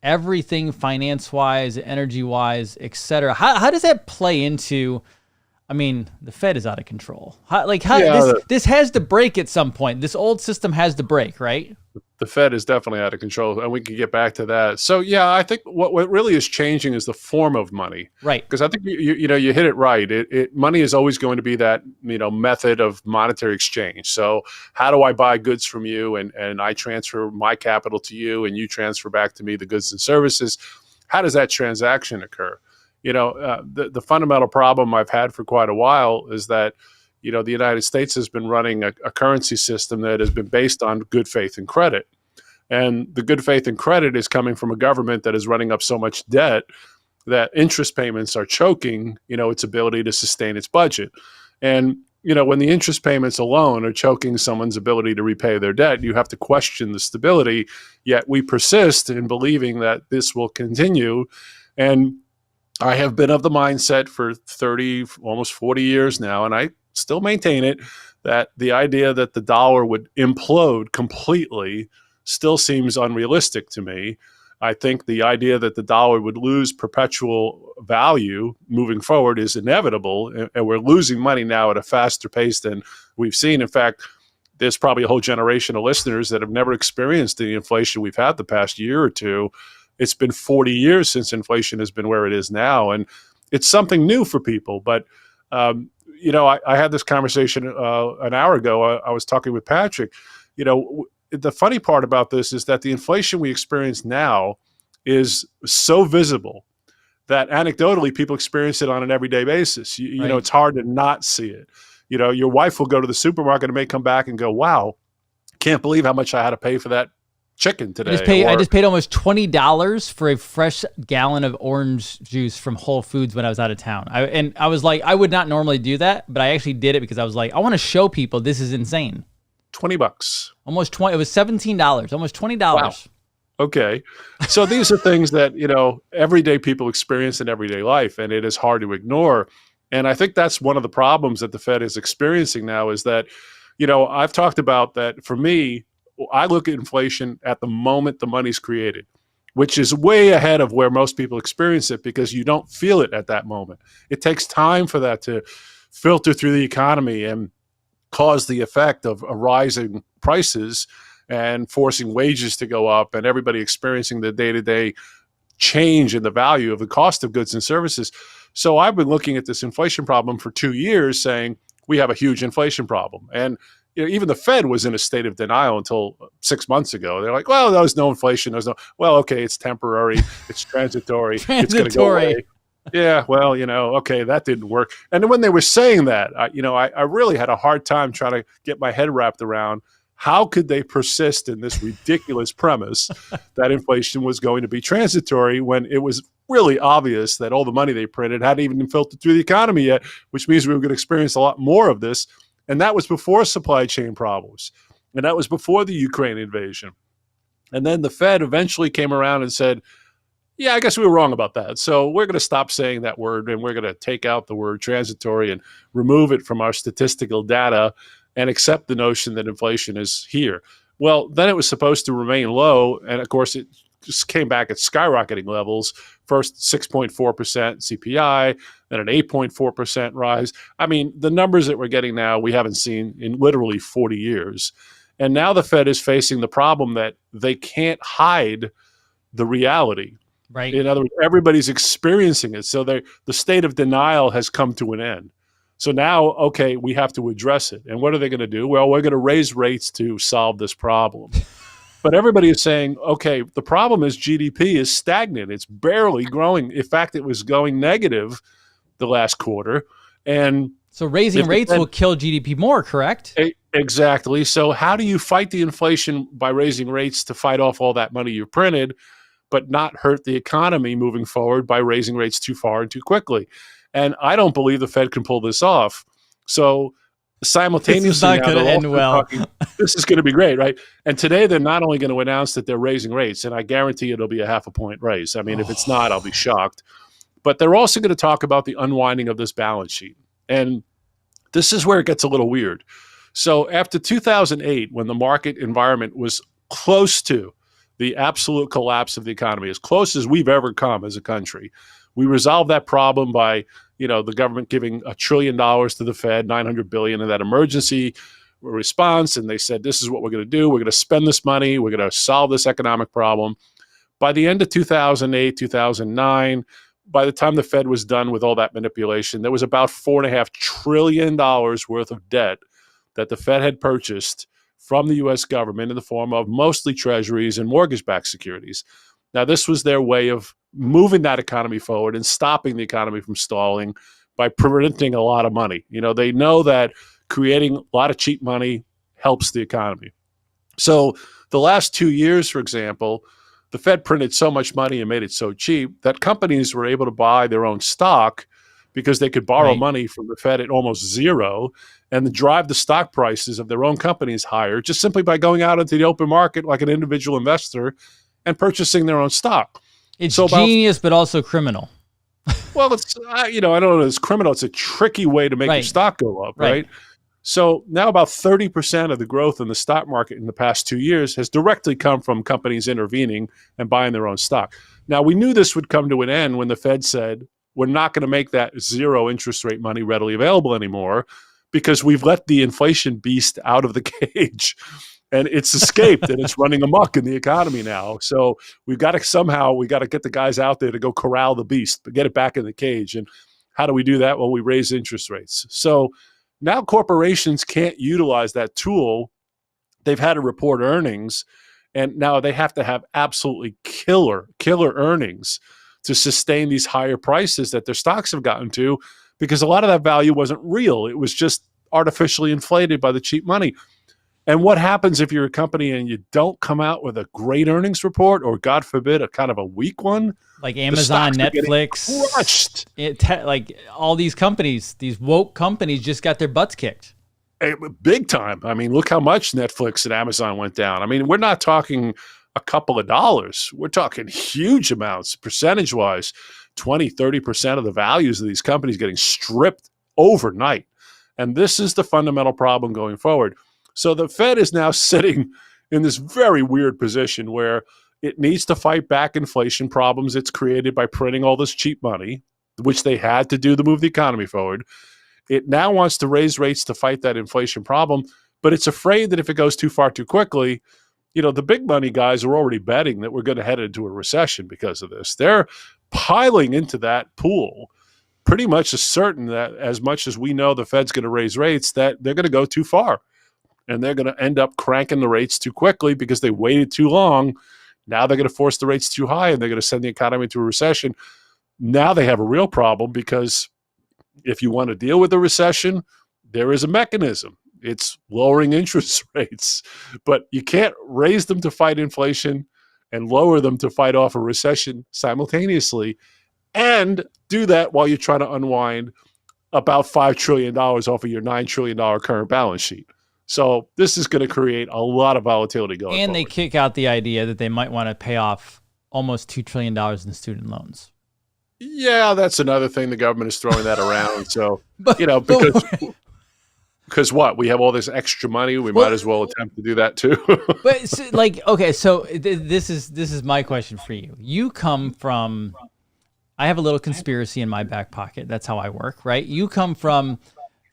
Speaker 2: everything finance-wise, energy-wise, etc. How does that play into, the Fed is out of control. This has to break at some point. This old system has to break, right?
Speaker 17: The Fed is definitely out of control, and we can get back to that. So, yeah, I think what really is changing is the form of money.
Speaker 2: Right.
Speaker 17: Because I think you hit it right. Money is always going to be that method of monetary exchange. So, how do I buy goods from you, and I transfer my capital to you, and you transfer back to me the goods and services? How does that transaction occur? The fundamental problem I've had for quite a while is that the United States has been running a currency system that has been based on good faith and credit. And the good faith and credit is coming from a government that is running up so much debt that interest payments are choking, its ability to sustain its budget. And, when the interest payments alone are choking someone's ability to repay their debt, you have to question the stability. Yet we persist in believing that this will continue. And I have been of the mindset for 30, almost 40 years now, and I still maintain it, that the idea that the dollar would implode completely still seems unrealistic to me. I think the idea that the dollar would lose perpetual value moving forward is inevitable, and we're losing money now at a faster pace than we've seen. In fact, there's probably a whole generation of listeners that have never experienced the inflation we've had the past year or two. It's been 40 years since inflation has been where it is now, and it's something new for people. But I had this conversation an hour ago. I was talking with Patrick. The funny part about this is that the inflation we experience now is so visible that anecdotally people experience it on an everyday basis.
Speaker 2: Right.
Speaker 17: It's hard to not see it. Your wife will go to the supermarket and may come back and go, "Wow, can't believe how much I had to pay for that chicken today."
Speaker 2: I just paid almost $20 for a fresh gallon of orange juice from Whole Foods when I was out of town. I was like, I would not normally do that, but I actually did it because I was like, I want to show people this is insane.
Speaker 17: $20.
Speaker 2: Almost 20. It was $17. Almost $20.
Speaker 17: Wow. Okay. So these are things that, everyday people experience in everyday life, and it is hard to ignore. And I think that's one of the problems that the Fed is experiencing now is that, I've talked about that. For me, I look at inflation at the moment the money's created, which is way ahead of where most people experience it because you don't feel it at that moment. It takes time for that to filter through the economy and cause the effect of rising prices and forcing wages to go up and everybody experiencing the day-to-day change in the value of the cost of goods and services. So I've been looking at this inflation problem for 2 years saying we have a huge inflation problem. And even the Fed was in a state of denial until 6 months ago. They're like, well, there's no inflation. Well, okay, it's temporary. It's transitory. It's going to go away. Yeah, well, okay, that didn't work. And then when they were saying that, I really had a hard time trying to get my head wrapped around how could they persist in this ridiculous premise that inflation was going to be transitory when it was really obvious that all the money they printed hadn't even been filtered through the economy yet, which means we were going to experience a lot more of this. And that was before supply chain problems. And that was before the Ukraine invasion. And then the Fed eventually came around and said, yeah, I guess we were wrong about that. So we're going to stop saying that word, and we're going to take out the word transitory and remove it from our statistical data and accept the notion that inflation is here. Well, then it was supposed to remain low. And of course, it just came back at skyrocketing levels. First 6.4% CPI, then an 8.4% rise. I mean, the numbers that we're getting now, we haven't seen in literally 40 years. And now the Fed is facing the problem that they can't hide the reality.
Speaker 2: Right.
Speaker 17: In other words, everybody's experiencing it. So the state of denial has come to an end. So now, okay, we have to address it. And what are they going to do? Well, we're going to raise rates to solve this problem. But everybody is saying, okay, the problem is GDP is stagnant. It's barely growing. In fact, it was going negative the last quarter. And
Speaker 2: so raising rates will kill GDP more, correct?
Speaker 17: Exactly. So how do you fight the inflation by raising rates to fight off all that money you printed, but not hurt the economy moving forward by raising rates too far and too quickly? And I don't believe the Fed can pull this off. So simultaneously,
Speaker 2: this is not going to end well.
Speaker 17: This is going to be great, right? And today they're not only going to announce that they're raising rates, and I guarantee it'll be a 0.5 point raise. I mean, if it's not, I'll be shocked. But they're also going to talk about the unwinding of this balance sheet. And this is where it gets a little weird. So after 2008, when the market environment was close to the absolute collapse of the economy, as close as we've ever come as a country, we resolved that problem by, the government giving $1 trillion to the Fed, $900 billion in that emergency. response, and they said, this is what we're going to do. We're going to spend this money. We're going to solve this economic problem. By the end of 2008, 2009, by the time the Fed was done with all that manipulation, there was about $4.5 trillion worth of debt that the Fed had purchased from the U.S. government in the form of mostly treasuries and mortgage-backed securities. Now, this was their way of moving that economy forward and stopping the economy from stalling by printing a lot of money. They know that creating a lot of cheap money helps the economy. So the last 2 years, for example, the Fed printed so much money and made it so cheap that companies were able to buy their own stock because they could borrow money from the Fed at almost zero and drive the stock prices of their own companies higher just simply by going out into the open market like an individual investor and purchasing their own stock.
Speaker 2: It's genius, but also criminal.
Speaker 17: Well, it's, I don't know, it's criminal. It's a tricky way to make your stock go up, right? So now about 30% of the growth in the stock market in the past 2 years has directly come from companies intervening and buying their own stock. Now, we knew this would come to an end when the Fed said, we're not going to make that zero interest rate money readily available anymore because we've let the inflation beast out of the cage and it's escaped and it's running amok in the economy now. So we got to get the guys out there to go corral the beast, but get it back in the cage. And how do we do that? Well, we raise interest rates. So now corporations can't utilize that tool. They've had to report earnings, and now they have to have absolutely killer earnings to sustain these higher prices that their stocks have gotten to, because a lot of that value wasn't real. It was just artificially inflated by the cheap money. And what happens if you're a company and you don't come out with a great earnings report, or God forbid, a kind of a weak one?
Speaker 2: Like Amazon, Netflix,
Speaker 17: crushed.
Speaker 2: Like all these companies, these woke companies just got their butts kicked.
Speaker 17: Big time. I mean, look how much Netflix and Amazon went down. I mean, we're not talking a couple of dollars. We're talking huge amounts, percentage-wise, 20, 30% of the values of these companies getting stripped overnight. And this is the fundamental problem going forward. So the Fed is now sitting in this very weird position where it needs to fight back inflation problems it's created by printing all this cheap money, which they had to do to move the economy forward. It now wants to raise rates to fight that inflation problem, but it's afraid that if it goes too far too quickly, the big money guys are already betting that we're going to head into a recession because of this. They're piling into that pool. Pretty much is certain that as much as we know the Fed's going to raise rates, that they're going to go too far. And they're going to end up cranking the rates too quickly because they waited too long. Now they're going to force the rates too high and they're going to send the economy into a recession. Now they have a real problem, because if you want to deal with a recession, there is a mechanism. It's lowering interest rates. But you can't raise them to fight inflation and lower them to fight off a recession simultaneously, and do that while you're trying to unwind about $5 trillion off of your $9 trillion current balance sheet. So this is going to create a lot of volatility going forward.
Speaker 2: And they kick out the idea that they might want to pay off almost $2 trillion in student loans.
Speaker 17: Yeah, that's another thing. The government is throwing that around. So, because what? We have all this extra money. We might as well attempt to do that too.
Speaker 2: But so this is my question for you. You come from, I have a little conspiracy in my back pocket. That's how I work, right? You come from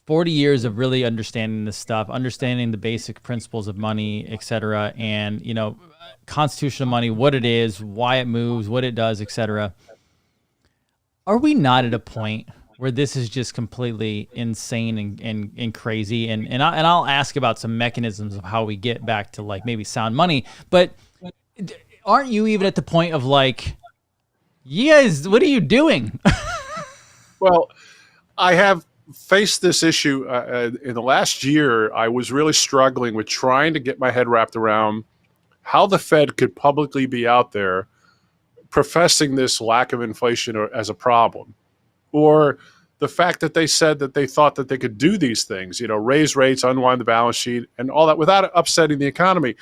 Speaker 2: 40 years of really understanding this stuff, understanding the basic principles of money, et cetera, and, constitutional money, what it is, why it moves, what it does, et cetera. Are we not at a point where this is just completely insane and crazy? And I'll ask about some mechanisms of how we get back to like maybe sound money, but aren't you even at the point of like, you guys, what are you doing?
Speaker 17: Well, I have faced this issue in the last year. I was really struggling with trying to get my head wrapped around how the Fed could publicly be out there professing this lack of inflation as a problem, or the fact that they said that they thought that they could do these things, raise rates, unwind the balance sheet, and all that without upsetting the economy.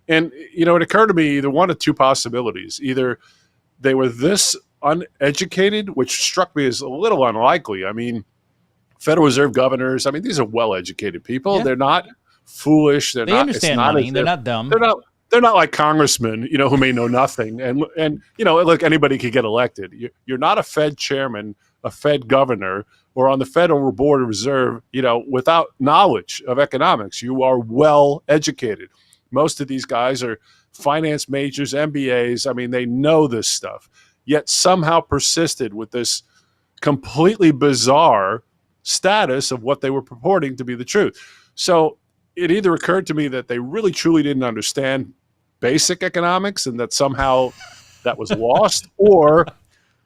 Speaker 17: And, it occurred to me either one of two possibilities. Either they were this uneducated, which struck me as a little unlikely. I mean, Federal Reserve governors, these are well-educated people. Yeah. They're not foolish. They
Speaker 2: understand money. They're not dumb.
Speaker 17: They're not like congressmen, who may know nothing. And look, anybody could get elected. You're not a Fed chairman, a Fed governor, or on the Federal Board of Reserve, without knowledge of economics. You are well educated. Most of these guys are finance majors, MBAs. I mean, they know this stuff, yet somehow persisted with this completely bizarre status of what they were purporting to be the truth. So it either occurred to me that they really truly didn't understand basic economics and that somehow that was lost, or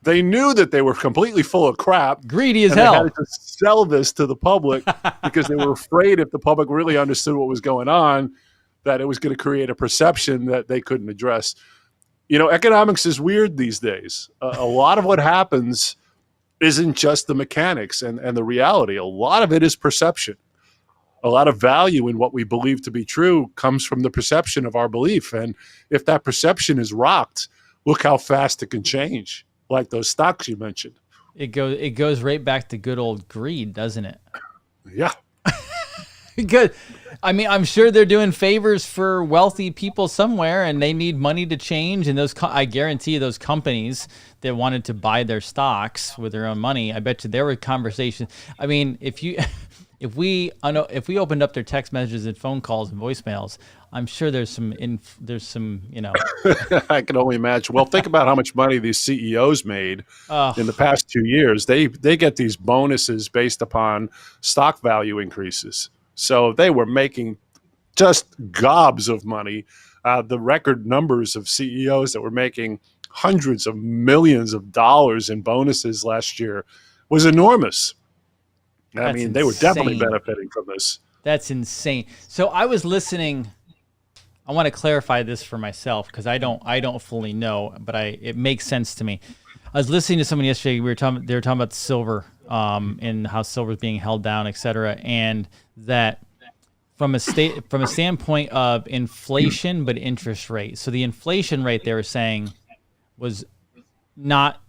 Speaker 17: they knew that they were completely full of crap.
Speaker 2: Greedy as
Speaker 17: and
Speaker 2: hell.
Speaker 17: They had to sell this to the public because they were afraid if the public really understood what was going on, that it was going to create a perception that they couldn't address. Economics is weird these days. A lot of what happens isn't just the mechanics and the reality. A lot of it is perception. A lot of value in what we believe to be true comes from the perception of our belief. And if that perception is rocked, look how fast it can change, like those stocks you mentioned.
Speaker 2: It goes right back to good old greed, doesn't it?
Speaker 17: Yeah.
Speaker 2: Good. I mean, I'm sure they're doing favors for wealthy people somewhere, and they need money to change. And I guarantee you, those companies that wanted to buy their stocks with their own money, I bet you there were conversations. I mean, if we opened up their text messages and phone calls and voicemails, I'm sure there's some.
Speaker 17: I can only imagine. Well, think about how much money these CEOs made in the past 2 years. They get these bonuses based upon stock value increases. So they were making just gobs of money. The record numbers of CEOs that were making hundreds of millions of dollars in bonuses last year was enormous. I mean, they were definitely benefiting from this.
Speaker 2: That's insane. So I was listening. I want to clarify this for myself because I don't fully know, but it makes sense to me. I was listening to someone yesterday. They were talking about silver, and how silver is being held down, et cetera, and that from a standpoint of inflation, but interest rate. So the inflation rate they were saying was not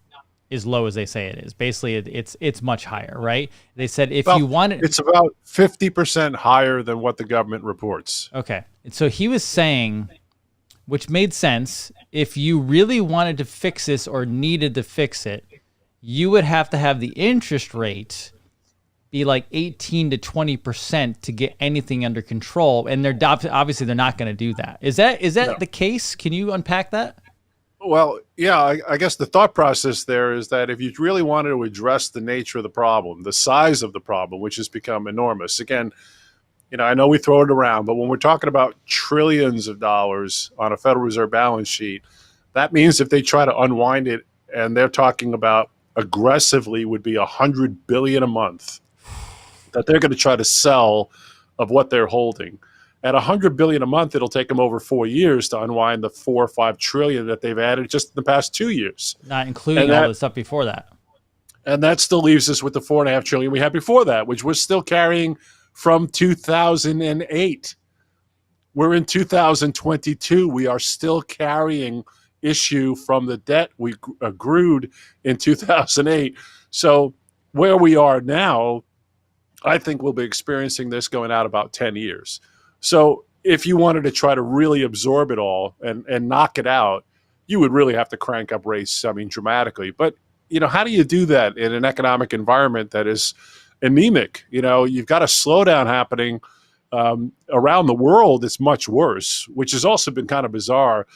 Speaker 2: as low as they say it is. Basically, it's much higher, right? They said you wanted,
Speaker 17: it's about 50% higher than what the government reports.
Speaker 2: Okay, and so he was saying, which made sense, if you really wanted to fix this or needed to fix it, you would have to have the interest rate be like 18 to 20% to get anything under control, and they're obviously they're not going to do that. Is that
Speaker 17: No.
Speaker 2: the case? Can you unpack that?
Speaker 17: Well, yeah, I guess the thought process there is that if you really wanted to address the nature of the problem, the size of the problem, which has become enormous. Again, I know we throw it around, but when we're talking about trillions of dollars on a Federal Reserve balance sheet, that means if they try to unwind it, and they're talking about aggressively would be $100 billion a month that they're going to try to sell of what they're holding. At $100 billion a month, it'll take them over 4 years to unwind the 4 or 5 trillion that they've added just in the past 2 years.
Speaker 2: Not including all the stuff before that.
Speaker 17: And that still leaves us with the 4.5 trillion we had before that, which we're still carrying from 2008. We're in 2022. We are still carrying issue from the debt we accrued in 2008. So where we are now, I think we'll be experiencing this going out about 10 years. So if you wanted to try to really absorb it all and knock it out, you would really have to crank up rates, dramatically. But, how do you do that in an economic environment that is anemic? You've got a slowdown happening around the world. It's much worse, which has also been kind of bizarre.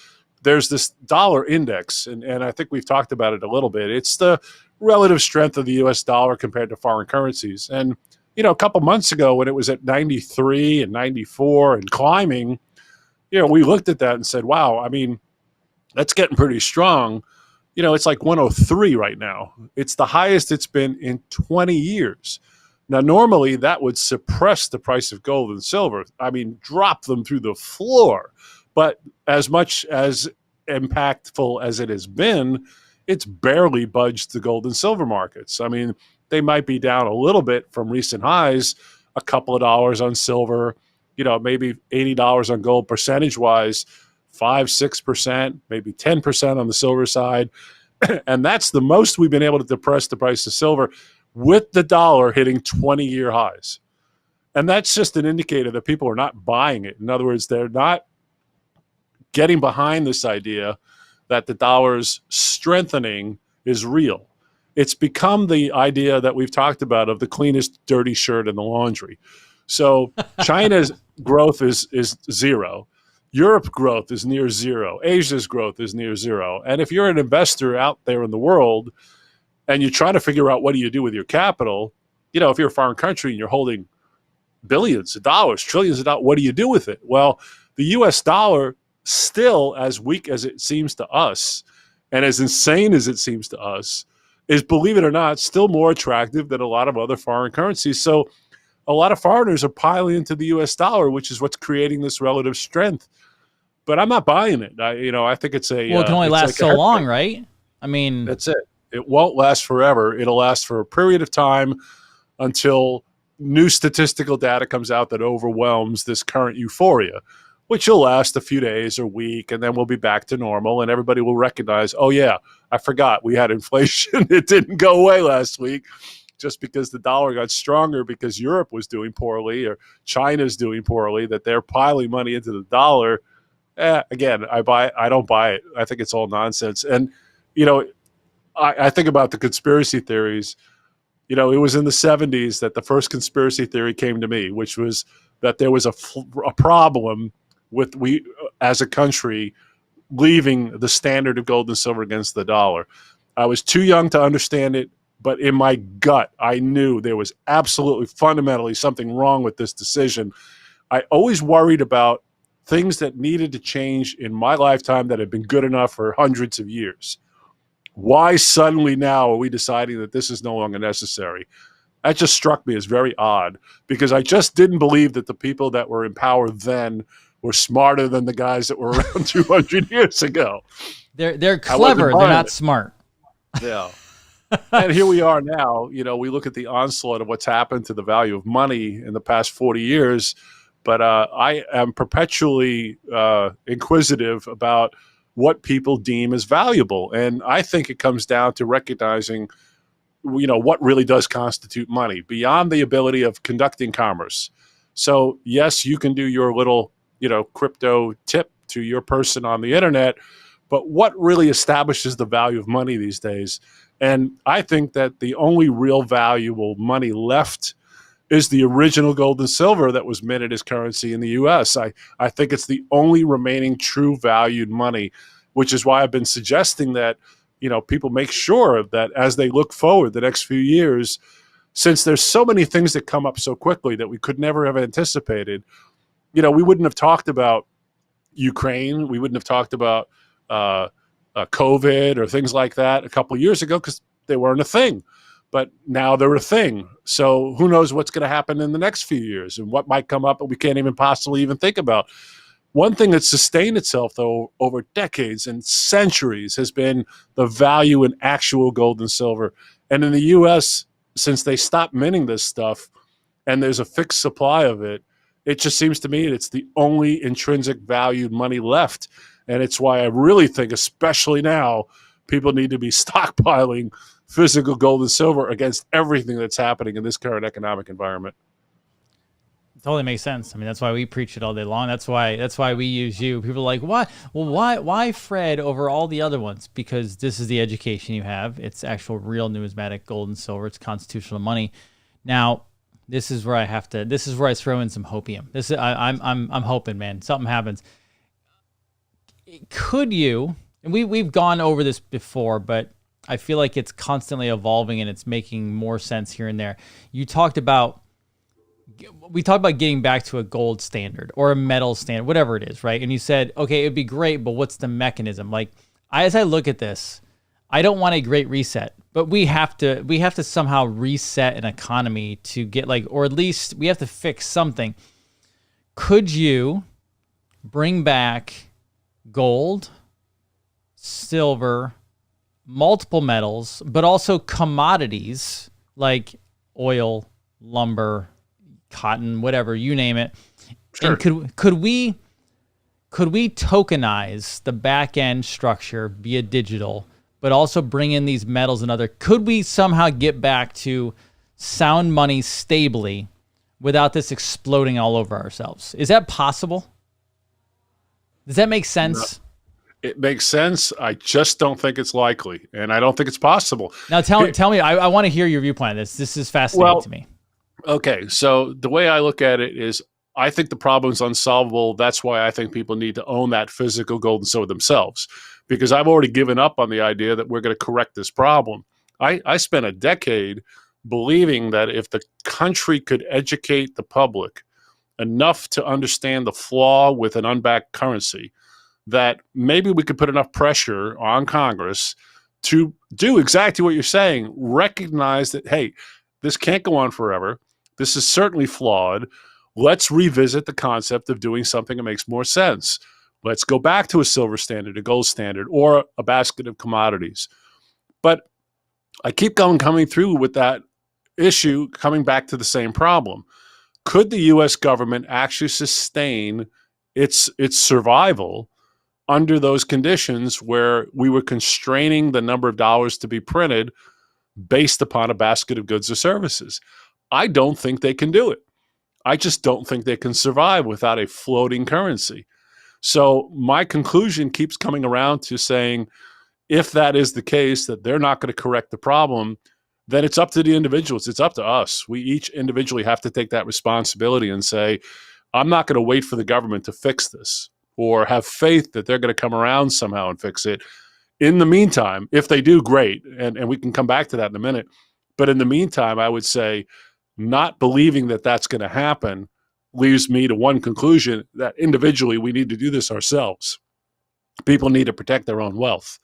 Speaker 17: There's this dollar index, and I think we've talked about it a little bit. It's the relative strength of the U.S. dollar compared to foreign currencies. And a couple months ago when it was at 93 and 94 and climbing, we looked at that and said, wow, that's getting pretty strong. It's like 103 right now. It's the highest it's been in 20 years. Now, normally that would suppress the price of gold and silver. Drop them through the floor. But as much as impactful as it has been, it's barely budged the gold and silver markets. They might be down a little bit from recent highs, a couple of dollars on silver, maybe $80 on gold percentage-wise, 5-6%, maybe 10% on the silver side. And that's the most we've been able to depress the price of silver with the dollar hitting 20-year highs. And that's just an indicator that people are not buying it. In other words, they're not getting behind this idea that the dollar's strengthening is real. it's become the idea that we've talked about of the cleanest dirty shirt in the laundry. So China's growth is zero. Europe's growth is near zero. Asia's growth is near zero. And if you're an investor out there in the world and you try to figure out what do you do with your capital, if you're a foreign country and you're holding billions of dollars, trillions of dollars, what do you do with it? Well, the US dollar, still as weak as it seems to us and as insane as it seems to us, is, believe it or not, still more attractive than a lot of other foreign currencies. So a lot of foreigners are piling into the US dollar, which is what's creating this relative strength. But I'm not buying it. I think it's a...
Speaker 2: Well, it can only last so long, right? I mean...
Speaker 17: That's it. It won't last forever. It'll last for a period of time until new statistical data comes out that overwhelms this current euphoria, which will last a few days or a week, and then we'll be back to normal, and everybody will recognize, oh, yeah, I forgot we had inflation. It didn't go away last week just because the dollar got stronger because Europe was doing poorly or China's doing poorly, that they're piling money into the dollar. Again, I don't buy it. I think it's all nonsense. And, I think about the conspiracy theories. It was in the 70s that the first conspiracy theory came to me, which was that there was a problem with we as a country leaving the standard of gold and silver against the dollar. I was too young to understand it, but in my gut, I knew there was absolutely fundamentally something wrong with this decision. I always worried about things that needed to change in my lifetime that had been good enough for hundreds of years. Why suddenly now are we deciding that this is no longer necessary? That just struck me as very odd because I just didn't believe that the people that were in power then were smarter than the guys that were around 200 years ago.
Speaker 2: They're clever. They're not smart.
Speaker 17: Yeah. And here we are now. We look at the onslaught of what's happened to the value of money in the past 40 years. But I am perpetually inquisitive about what people deem as valuable. And I think it comes down to recognizing, what really does constitute money beyond the ability of conducting commerce. So, yes, you can do your little, crypto tip to your person on the internet, but what really establishes the value of money these days? And I think that the only real valuable money left is the original gold and silver that was minted as currency in the U.S. I think it's the only remaining true valued money, which is why I've been suggesting that, people make sure that as they look forward the next few years, since there's so many things that come up so quickly that we could never have anticipated, we wouldn't have talked about Ukraine. We wouldn't have talked about COVID or things like that a couple of years ago because they weren't a thing. But now they're a thing. So who knows what's going to happen in the next few years and what might come up that we can't even possibly even think about. One thing that's sustained itself, though, over decades and centuries has been the value in actual gold and silver. And in the U.S., since they stopped minting this stuff and there's a fixed supply of it, it just seems to me it's the only intrinsic valued money left. And it's why I really think, especially now, people need to be stockpiling physical gold and silver against everything that's happening in this current economic environment.
Speaker 2: It totally makes sense. I mean, that's why we preach it all day long. That's why we use you. People are like, why? Well, why Fred over all the other ones? Because this is the education you have. It's actual real numismatic gold and silver. It's constitutional money. Now, this is where I throw in some hopium. I'm hoping, man, something happens. Could you, and we've gone over this before, but I feel like it's constantly evolving and it's making more sense here and there. We talked about getting back to a gold standard or a metal standard, whatever it is, right? And you said, okay, it'd be great, but what's the mechanism? Like, as I look at this, I don't want a great reset, but we have to somehow reset an economy to get or at least we have to fix something. Could you bring back gold, silver, multiple metals, but also commodities like oil, lumber, cotton, whatever, you name it. Sure. And could we tokenize the back end structure via digital, but also bring in these metals and could we somehow get back to sound money stably without this exploding all over ourselves? Is that possible? Does that make sense?
Speaker 17: It makes sense. I just don't think it's likely, and I don't think it's possible.
Speaker 2: Now tell me, I want to hear your viewpoint on this. This is fascinating to me.
Speaker 17: Okay, so the way I look at it is I think the problem's unsolvable. That's why I think people need to own that physical gold and silver themselves, because I've already given up on the idea that we're going to correct this problem. I spent a decade believing that if the country could educate the public enough to understand the flaw with an unbacked currency, that maybe we could put enough pressure on Congress to do exactly what you're saying, recognize that, hey, this can't go on forever. This is certainly flawed. Let's revisit the concept of doing something that makes more sense. Let's go back to a silver standard, a gold standard, or a basket of commodities. But I keep coming through with that issue, coming back to the same problem. Could the U.S. government actually sustain its survival under those conditions where we were constraining the number of dollars to be printed based upon a basket of goods or services? I don't think they can do it. I just don't think they can survive without a floating currency. So my conclusion keeps coming around to saying, if that is the case, that they're not going to correct the problem, then it's up to the individuals. It's up to us. We each individually have to take that responsibility and say, I'm not going to wait for the government to fix this, or have faith that they're going to come around somehow and fix it. In the meantime, if they do, great. And we can come back to that in a minute. But in the meantime, I would say not believing that that's going to happen leaves me to one conclusion, that individually we need to do this ourselves. People need to protect their own wealth.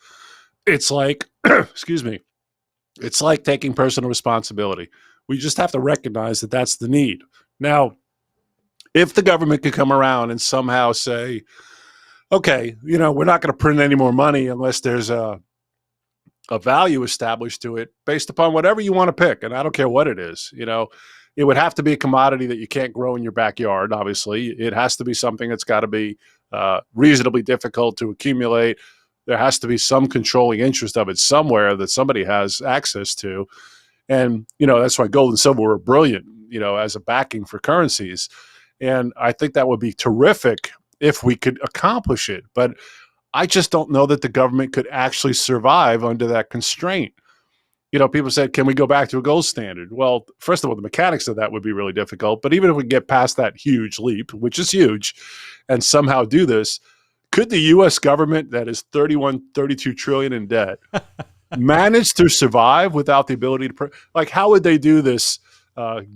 Speaker 17: It's like, excuse me, it's like taking personal responsibility. We just have to recognize that that's the need. Now, if the government could come around and somehow say, okay, we're not going to print any more money unless there's a value established to it based upon whatever you want to pick. And I don't care what it is. It would have to be a commodity that you can't grow in your backyard. Obviously, it has to be something that's got to be reasonably difficult to accumulate. There has to be some controlling interest of it somewhere that somebody has access to. And, that's why gold and silver are brilliant, as a backing for currencies. And I think that would be terrific if we could accomplish it. But I just don't know that the government could actually survive under that constraint. People said, can we go back to a gold standard? Well, first of all, the mechanics of that would be really difficult. But even if we get past that huge leap, which is huge, and somehow do this, could the U.S. government, that is 32 trillion in debt, manage to survive without the ability to, how would they do this?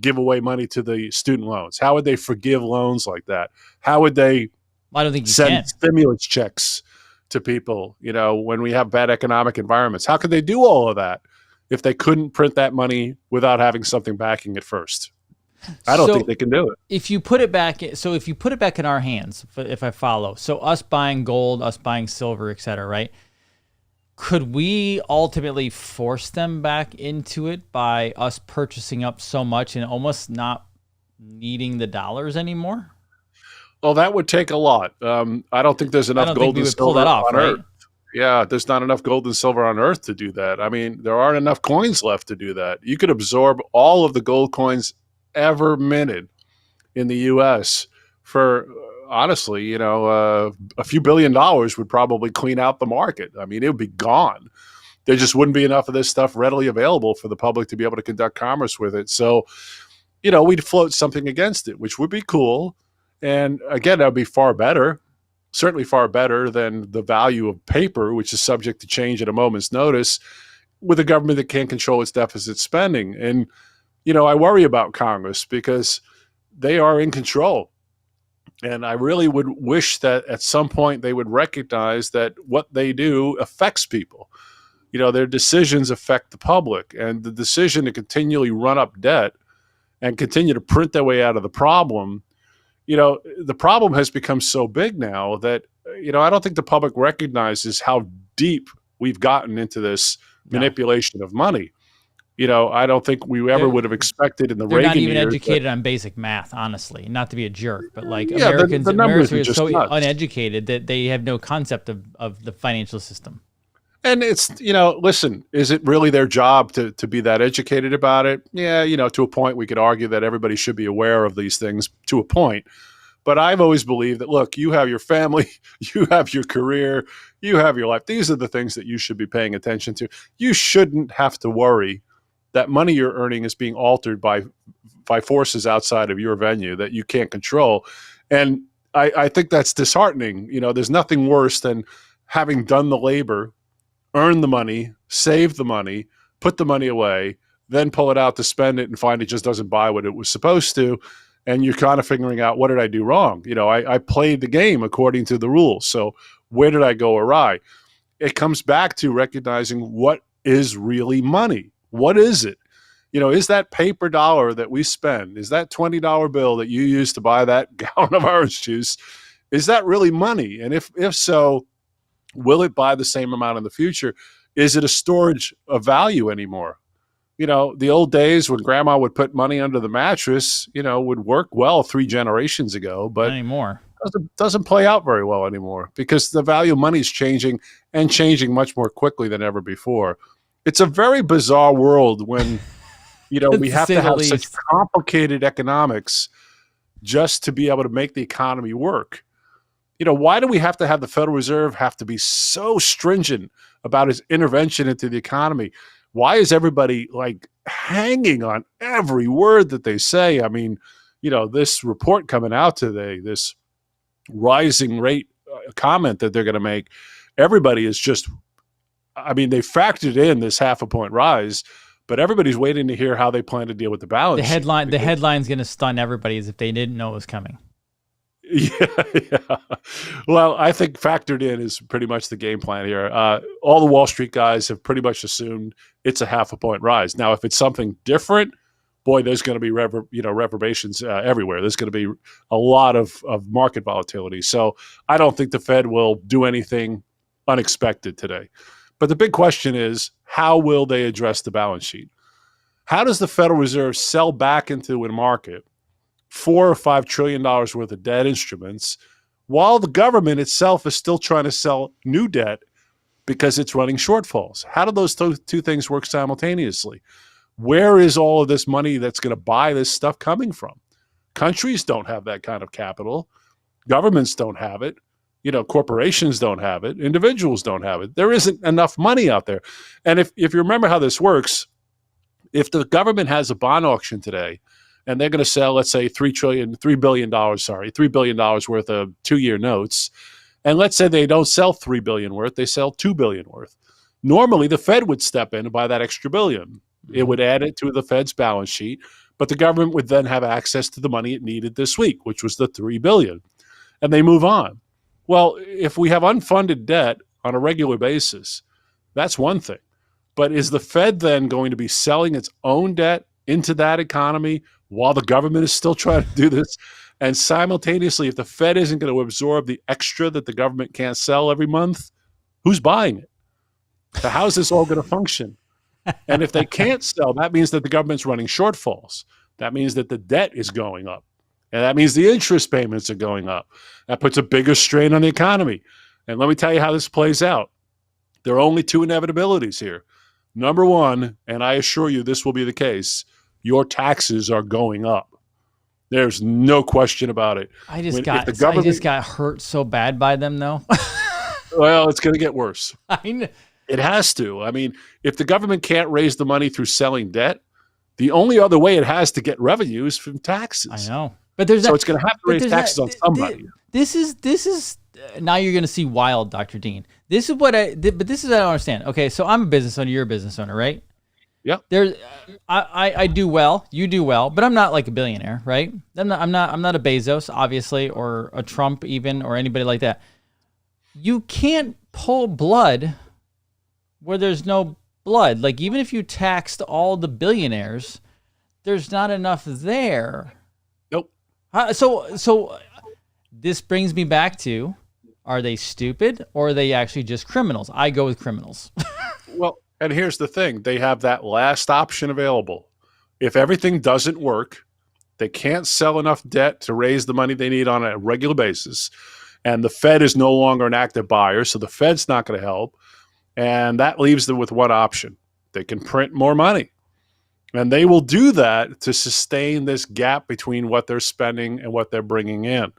Speaker 17: Give away money to the student loans? How would they forgive loans like that? How would they
Speaker 2: I don't think you
Speaker 17: send
Speaker 2: can.
Speaker 17: stimulus checks to people, when we have bad economic environments? How could they do all of that if they couldn't print that money without having something backing it first? I don't think they can do it.
Speaker 2: If you put it back in our hands, if I follow, so us buying gold, us buying silver, et cetera, right? Could we ultimately force them back into it by us purchasing up so much and almost not needing the dollars anymore?
Speaker 17: Oh, that would take a lot. I don't think there's enough gold and silver on Earth. Yeah, there's not enough gold and silver on Earth to do that. I mean, there aren't enough coins left to do that. You could absorb all of the gold coins ever minted in the U.S. for, honestly, a few $1 billion would probably clean out the market. I mean, it would be gone. There just wouldn't be enough of this stuff readily available for the public to be able to conduct commerce with it. So, we'd float something against it, which would be cool. And again, that would be far better, certainly far better than the value of paper, which is subject to change at a moment's notice, with a government that can't control its deficit spending. And, I worry about Congress because they are in control. And I really would wish that at some point they would recognize that what they do affects people. Their decisions affect the public, and the decision to continually run up debt and continue to print their way out of the problem. The problem has become so big now that, I don't think the public recognizes how deep we've gotten into this manipulation of money. I don't think we ever would have expected in the Reagan years.
Speaker 2: They're not even educated on basic math, honestly. Not to be a jerk, but
Speaker 17: Yeah, the numbers are
Speaker 2: are
Speaker 17: just
Speaker 2: so
Speaker 17: nuts.
Speaker 2: uneducated that they have no concept of the financial system.
Speaker 17: And it's, listen, is it really their job to be that educated about it? Yeah, to a point we could argue that everybody should be aware of these things to a point. But I've always believed that, look, you have your family, you have your career, you have your life. These are the things that you should be paying attention to. You shouldn't have to worry that money you're earning is being altered by forces outside of your venue that you can't control. And I think that's disheartening. You know, there's nothing worse than having done the labor, earn the money, save the money, put the money away, then pull it out to spend it and find it just doesn't buy what it was supposed to. And you're kind of figuring out, what did I do wrong? You know, I played the game according to the rules. So where did I go awry? It comes back to recognizing what is really money. What is it? You know, is that paper dollar that we spend, is that $20 bill that you use to buy that gallon of orange juice, is that really money? And if so, will it buy the same amount in the future? Is it a storage of value anymore? You know, the old days when grandma would put money under the mattress, you know, would work well 3 generations ago, but
Speaker 2: Not anymore.
Speaker 17: Doesn't play out very well anymore because the value of money is changing and changing much more quickly than ever before. It's a very bizarre world when, you know, we have to have such complicated economics just to be able to make the economy work. You know, why do we have to have the Federal Reserve have to be so stringent about its intervention into the economy? Why is everybody like hanging on every word that they say? I mean, you know, this report coming out today, this rising rate comment that they're going to make, everybody is just, I mean, they factored in this 0.5 point rise, but everybody's waiting to hear how they plan to deal with the balance sheet.
Speaker 2: The headline's going to stun everybody as if they didn't know it was coming.
Speaker 17: Yeah. Well, I think factored in is pretty much the game plan here. All the Wall Street guys have pretty much assumed it's a 0.5 point rise. Now, if it's something different, boy, there's going to be reverberations everywhere. There's going to be a lot of market volatility. So I don't think the Fed will do anything unexpected today. But the big question is, how will they address the balance sheet? How does the Federal Reserve sell back into a market $4 or $5 trillion worth of debt instruments while the government itself is still trying to sell new debt because it's running shortfalls? How do those two things work simultaneously? Where is all of this money that's going to buy this stuff coming from? Countries don't have that kind of capital. Governments don't have it. You know, corporations don't have it. Individuals don't have it. There isn't enough money out there. And if you remember how this works, if the government has a bond auction today and they're going to sell, let's say, $3 billion worth of 2-year notes, and let's say they don't sell $3 billion worth, they sell $2 billion worth. Normally, the Fed would step in and buy that extra billion. It would add it to the Fed's balance sheet, but the government would then have access to the money it needed this week, which was the $3 billion, and they move on. Well, if we have unfunded debt on a regular basis, that's one thing. But is the Fed then going to be selling its own debt into that economy while the government is still trying to do this? And simultaneously, if the Fed isn't going to absorb the extra that the government can't sell every month, who's buying it? So how's this all going to function? And if they can't sell, that means that the government's running shortfalls. That means that the debt is going up. And that means the interest payments are going up. That puts a bigger strain on the economy. And let me tell you how this plays out. There are only 2 inevitabilities here. Number one, and I assure you this will be the case, your taxes are going up. There's no question about it.
Speaker 2: I just got hurt so bad by them, though.
Speaker 17: Well, it's going to get worse.
Speaker 2: I know.
Speaker 17: It has to. I mean, if the government can't raise the money through selling debt, the only other way it has to get revenue is from taxes.
Speaker 2: I know. But there's
Speaker 17: so it's going to have to raise taxes on somebody.
Speaker 2: This is now you're going to see wild, Dr. Dean. This is what I don't understand. Okay, so I'm a business owner. You're a business owner, right?
Speaker 17: Yeah.
Speaker 2: I do well. You do well, but I'm not like a billionaire, right? I'm not a Bezos, obviously, or a Trump even, or anybody like that. You can't pull blood where there's no blood. Like, even if you taxed all the billionaires, there's not enough there.
Speaker 17: Nope.
Speaker 2: So this brings me back to, are they stupid or are they actually just criminals? I go with criminals.
Speaker 17: Well, and here's the thing. They have that last option available. If everything doesn't work, they can't sell enough debt to raise the money they need on a regular basis, and the Fed is no longer an active buyer, so the Fed's not going to help. And that leaves them with one option. They can print more money. And they will do that to sustain this gap between what they're spending and what they're bringing in.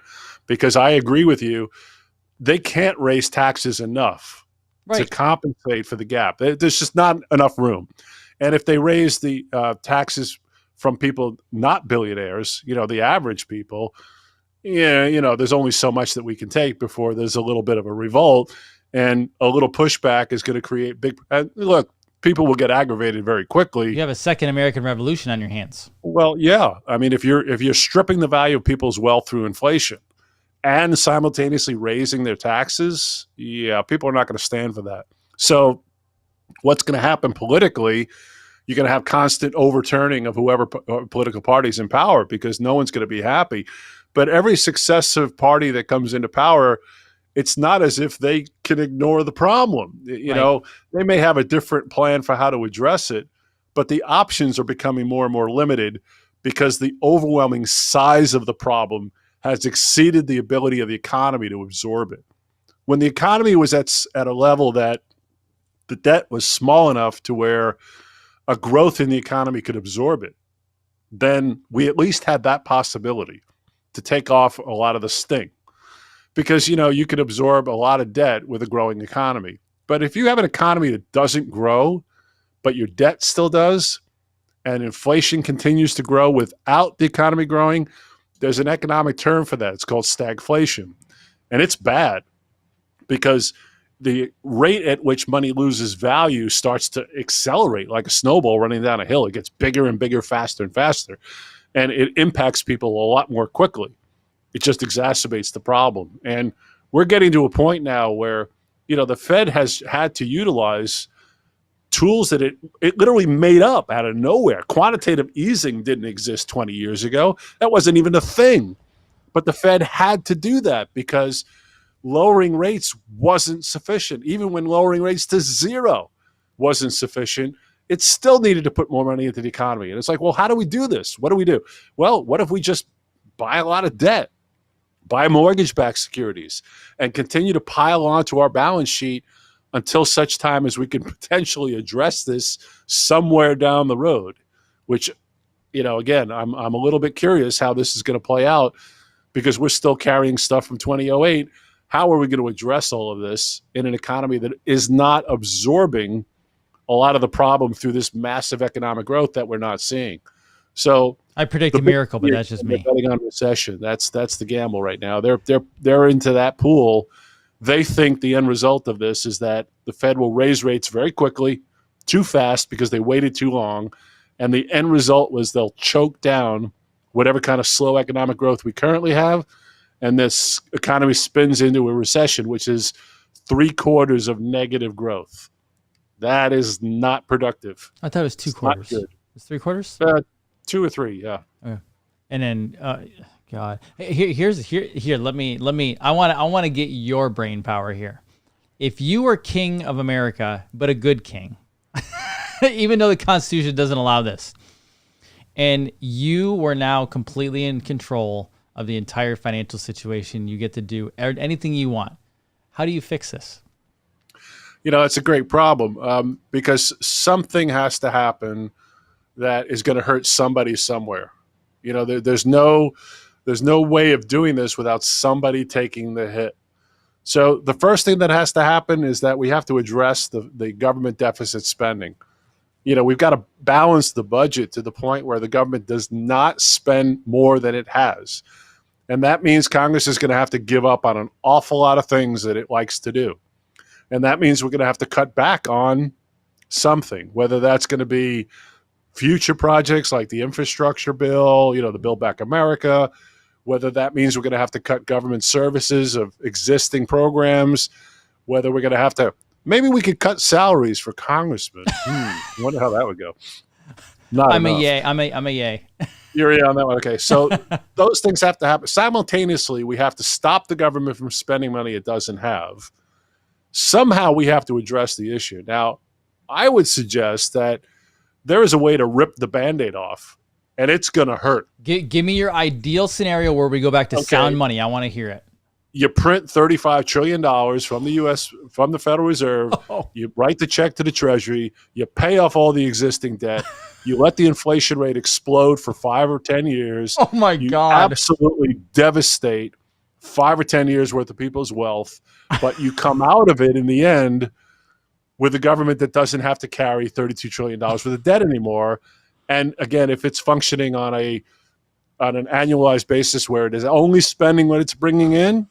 Speaker 17: Because I agree with you, they can't raise taxes enough to compensate for the gap. There's just not enough room. And if they raise the taxes from people not billionaires, the average people, there's only so much that we can take before there's a little bit of a revolt, and a little pushback is going to create big. Look, people will get aggravated very quickly.
Speaker 2: You have a second American Revolution on your hands.
Speaker 17: Well, yeah. I mean, if you're stripping the value of people's wealth through inflation and simultaneously raising their taxes, people are not going to stand for that. So what's going to happen politically, you're going to have constant overturning of whoever political party's in power, because no one's going to be happy. But every successive party that comes into power, it's not as if they can ignore the problem. They may have a different plan for how to address it, but the options are becoming more and more limited because the overwhelming size of the problem has exceeded the ability of the economy to absorb it. When the economy was at a level that the debt was small enough to where a growth in the economy could absorb it, then we at least had that possibility to take off a lot of the sting. Because, you could absorb a lot of debt with a growing economy. But if you have an economy that doesn't grow, but your debt still does, and inflation continues to grow without the economy growing, there's an economic term for that. It's called stagflation. And it's bad because the rate at which money loses value starts to accelerate like a snowball running down a hill. It gets bigger and bigger, faster and faster. And it impacts people a lot more quickly. It just exacerbates the problem. And we're getting to a point now where, the Fed has had to utilize tools that it literally made up out of nowhere. Quantitative easing didn't exist 20 years ago. That wasn't even a thing. But the Fed had to do that because lowering rates wasn't sufficient. Even when lowering rates to zero wasn't sufficient, it still needed to put more money into the economy. And it's like, well, how do we do this? What do we do? Well, what if we just buy a lot of debt, buy mortgage-backed securities, and continue to pile onto our balance sheet until such time as we can potentially address this somewhere down the road, which, again, I'm a little bit curious how this is going to play out because we're still carrying stuff from 2008. How are we going to address all of this in an economy that is not absorbing a lot of the problem through this massive economic growth that we're not seeing? So
Speaker 2: I predict a miracle, but that's just me.
Speaker 17: Betting on recession. That's the gamble right now. They're into that pool. They think the end result of this is that the Fed will raise rates very quickly, too fast because they waited too long, and the end result was they'll choke down whatever kind of slow economic growth we currently have, and this economy spins into a recession, which is 3/4 of negative growth. That is not productive.
Speaker 2: I thought it was 2 quarters. It's 3/4?
Speaker 17: 2 or 3, yeah.
Speaker 2: Okay. And then, God, here. Let me. I want to get your brain power here. If you were king of America, but a good king, even though the Constitution doesn't allow this, and you were now completely in control of the entire financial situation, you get to do anything you want. How do you fix this?
Speaker 17: It's a great problem because something has to happen that is going to hurt somebody somewhere. There's no way of doing this without somebody taking the hit. So the first thing that has to happen is that we have to address the government deficit spending. We've got to balance the budget to the point where the government does not spend more than it has. And that means Congress is going to have to give up on an awful lot of things that it likes to do. And that means we're going to have to cut back on something, whether that's going to be future projects like the infrastructure bill, the Build Back America, whether that means we're going to have to cut government services of existing programs, whether we're going to have to, maybe we could cut salaries for congressmen. I wonder how that would go.
Speaker 2: I'm a yay. I'm a yay.
Speaker 17: You're on that one. Okay. So those things have to happen. Simultaneously, we have to stop the government from spending money it doesn't have. Somehow we have to address the issue. Now, I would suggest that there is a way to rip the Band-Aid off, and it's going to hurt.
Speaker 2: Give me your ideal scenario where we go back to sound money. I want to hear it.
Speaker 17: You print $35 trillion from the U.S., from the Federal Reserve. You write the check to the Treasury. You pay off all the existing debt. You let the inflation rate explode for 5 or 10 years.
Speaker 2: Oh my God.
Speaker 17: Absolutely devastate 5 or 10 years worth of people's wealth, but you come out of it in the end with a government that doesn't have to carry $32 trillion worth of debt anymore. And again, if it's functioning on an annualized basis where it is only spending what it's bringing in,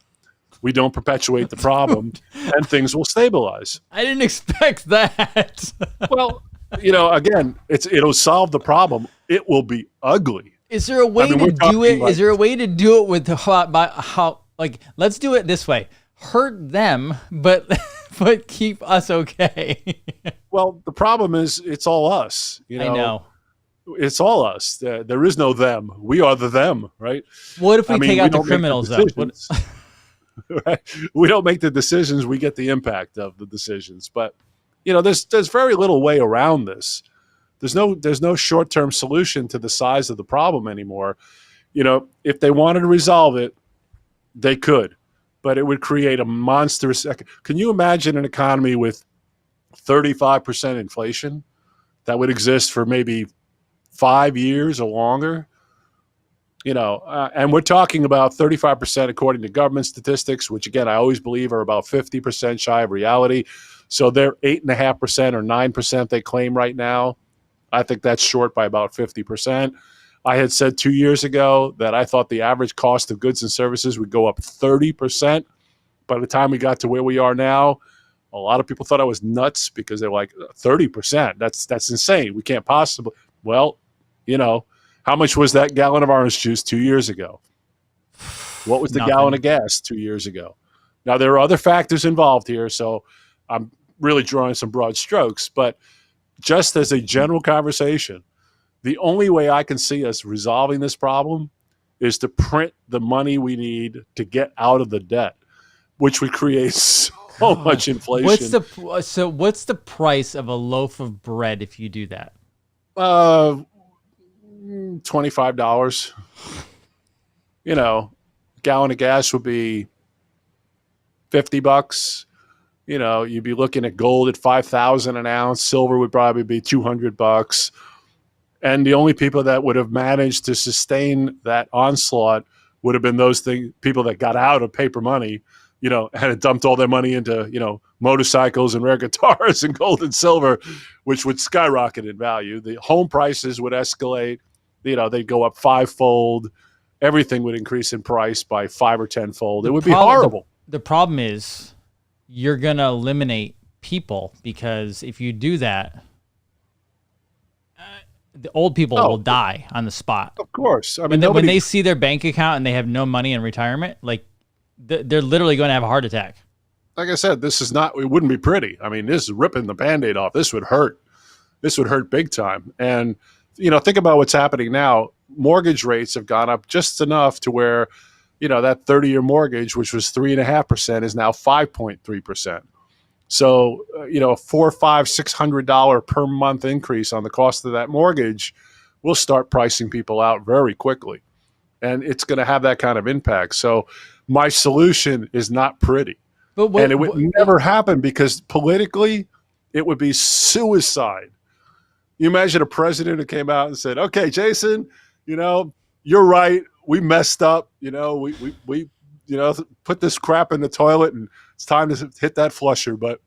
Speaker 17: we don't perpetuate the problem and things will stabilize.
Speaker 2: I didn't expect that.
Speaker 17: Well, again, it'll solve the problem. It will be ugly.
Speaker 2: Is there a way to do it? Is there a way to do it with how let's do it this way. Hurt them, but keep us okay.
Speaker 17: Well, the problem is it's all us.
Speaker 2: I know.
Speaker 17: It's all us. There is no them. We are the them, right?
Speaker 2: What if we take out the criminals, though?
Speaker 17: Right? We don't make the decisions. We get the impact of the decisions. But, there's very little way around this. There's no short-term solution to the size of the problem anymore. If they wanted to resolve it, they could. But it would create a monstrous. Can you imagine an economy with 35% inflation that would exist for maybe 5 years or longer? And we're talking about 35% according to government statistics, which again I always believe are about 50% shy of reality. So they're 8.5% or 9% they claim right now. I think that's short by about 50%. I had said 2 years ago that I thought the average cost of goods and services would go up 30%. By the time we got to where we are now, a lot of people thought I was nuts because they're like, 30%, that's insane. We can't possibly. Well, how much was that gallon of orange juice 2 years ago? What was the gallon of gas 2 years ago? Now, there are other factors involved here, so I'm really drawing some broad strokes. But just as a general conversation, the only way I can see us resolving this problem is to print the money we need to get out of the debt, which would create so much inflation.
Speaker 2: What's the price of a loaf of bread if you do that?
Speaker 17: $25. Gallon of gas would be $50. You'd be looking at gold at 5,000 an ounce. Silver would probably be $200. And the only people that would have managed to sustain that onslaught would have been those people that got out of paper money, and had dumped all their money into, motorcycles and rare guitars and gold and silver, which would skyrocket in value. The home prices would escalate. They'd go up 5-fold. Everything would increase in price by 5 or 10-fold. It would be horrible.
Speaker 2: The problem is you're going to eliminate people because if you do that, the old people will die on the spot.
Speaker 17: Of course.
Speaker 2: When they see their bank account and they have no money in retirement, they're literally going to have a heart attack.
Speaker 17: Like I said, it wouldn't be pretty. This is ripping the Band-Aid off. This would hurt. This would hurt big time. And, think about what's happening now. Mortgage rates have gone up just enough to where, that 30-year mortgage, which was 3.5%, is now 5.3%. So, $400, $500, $600 per month increase on the cost of that mortgage will start pricing people out very quickly. And it's going to have that kind of impact. So my solution is not pretty. And it would never happen because politically it would be suicide. You imagine a president who came out and said, okay, Jason, you're right. We messed up. We put this crap in the toilet and it's time to hit that flusher, but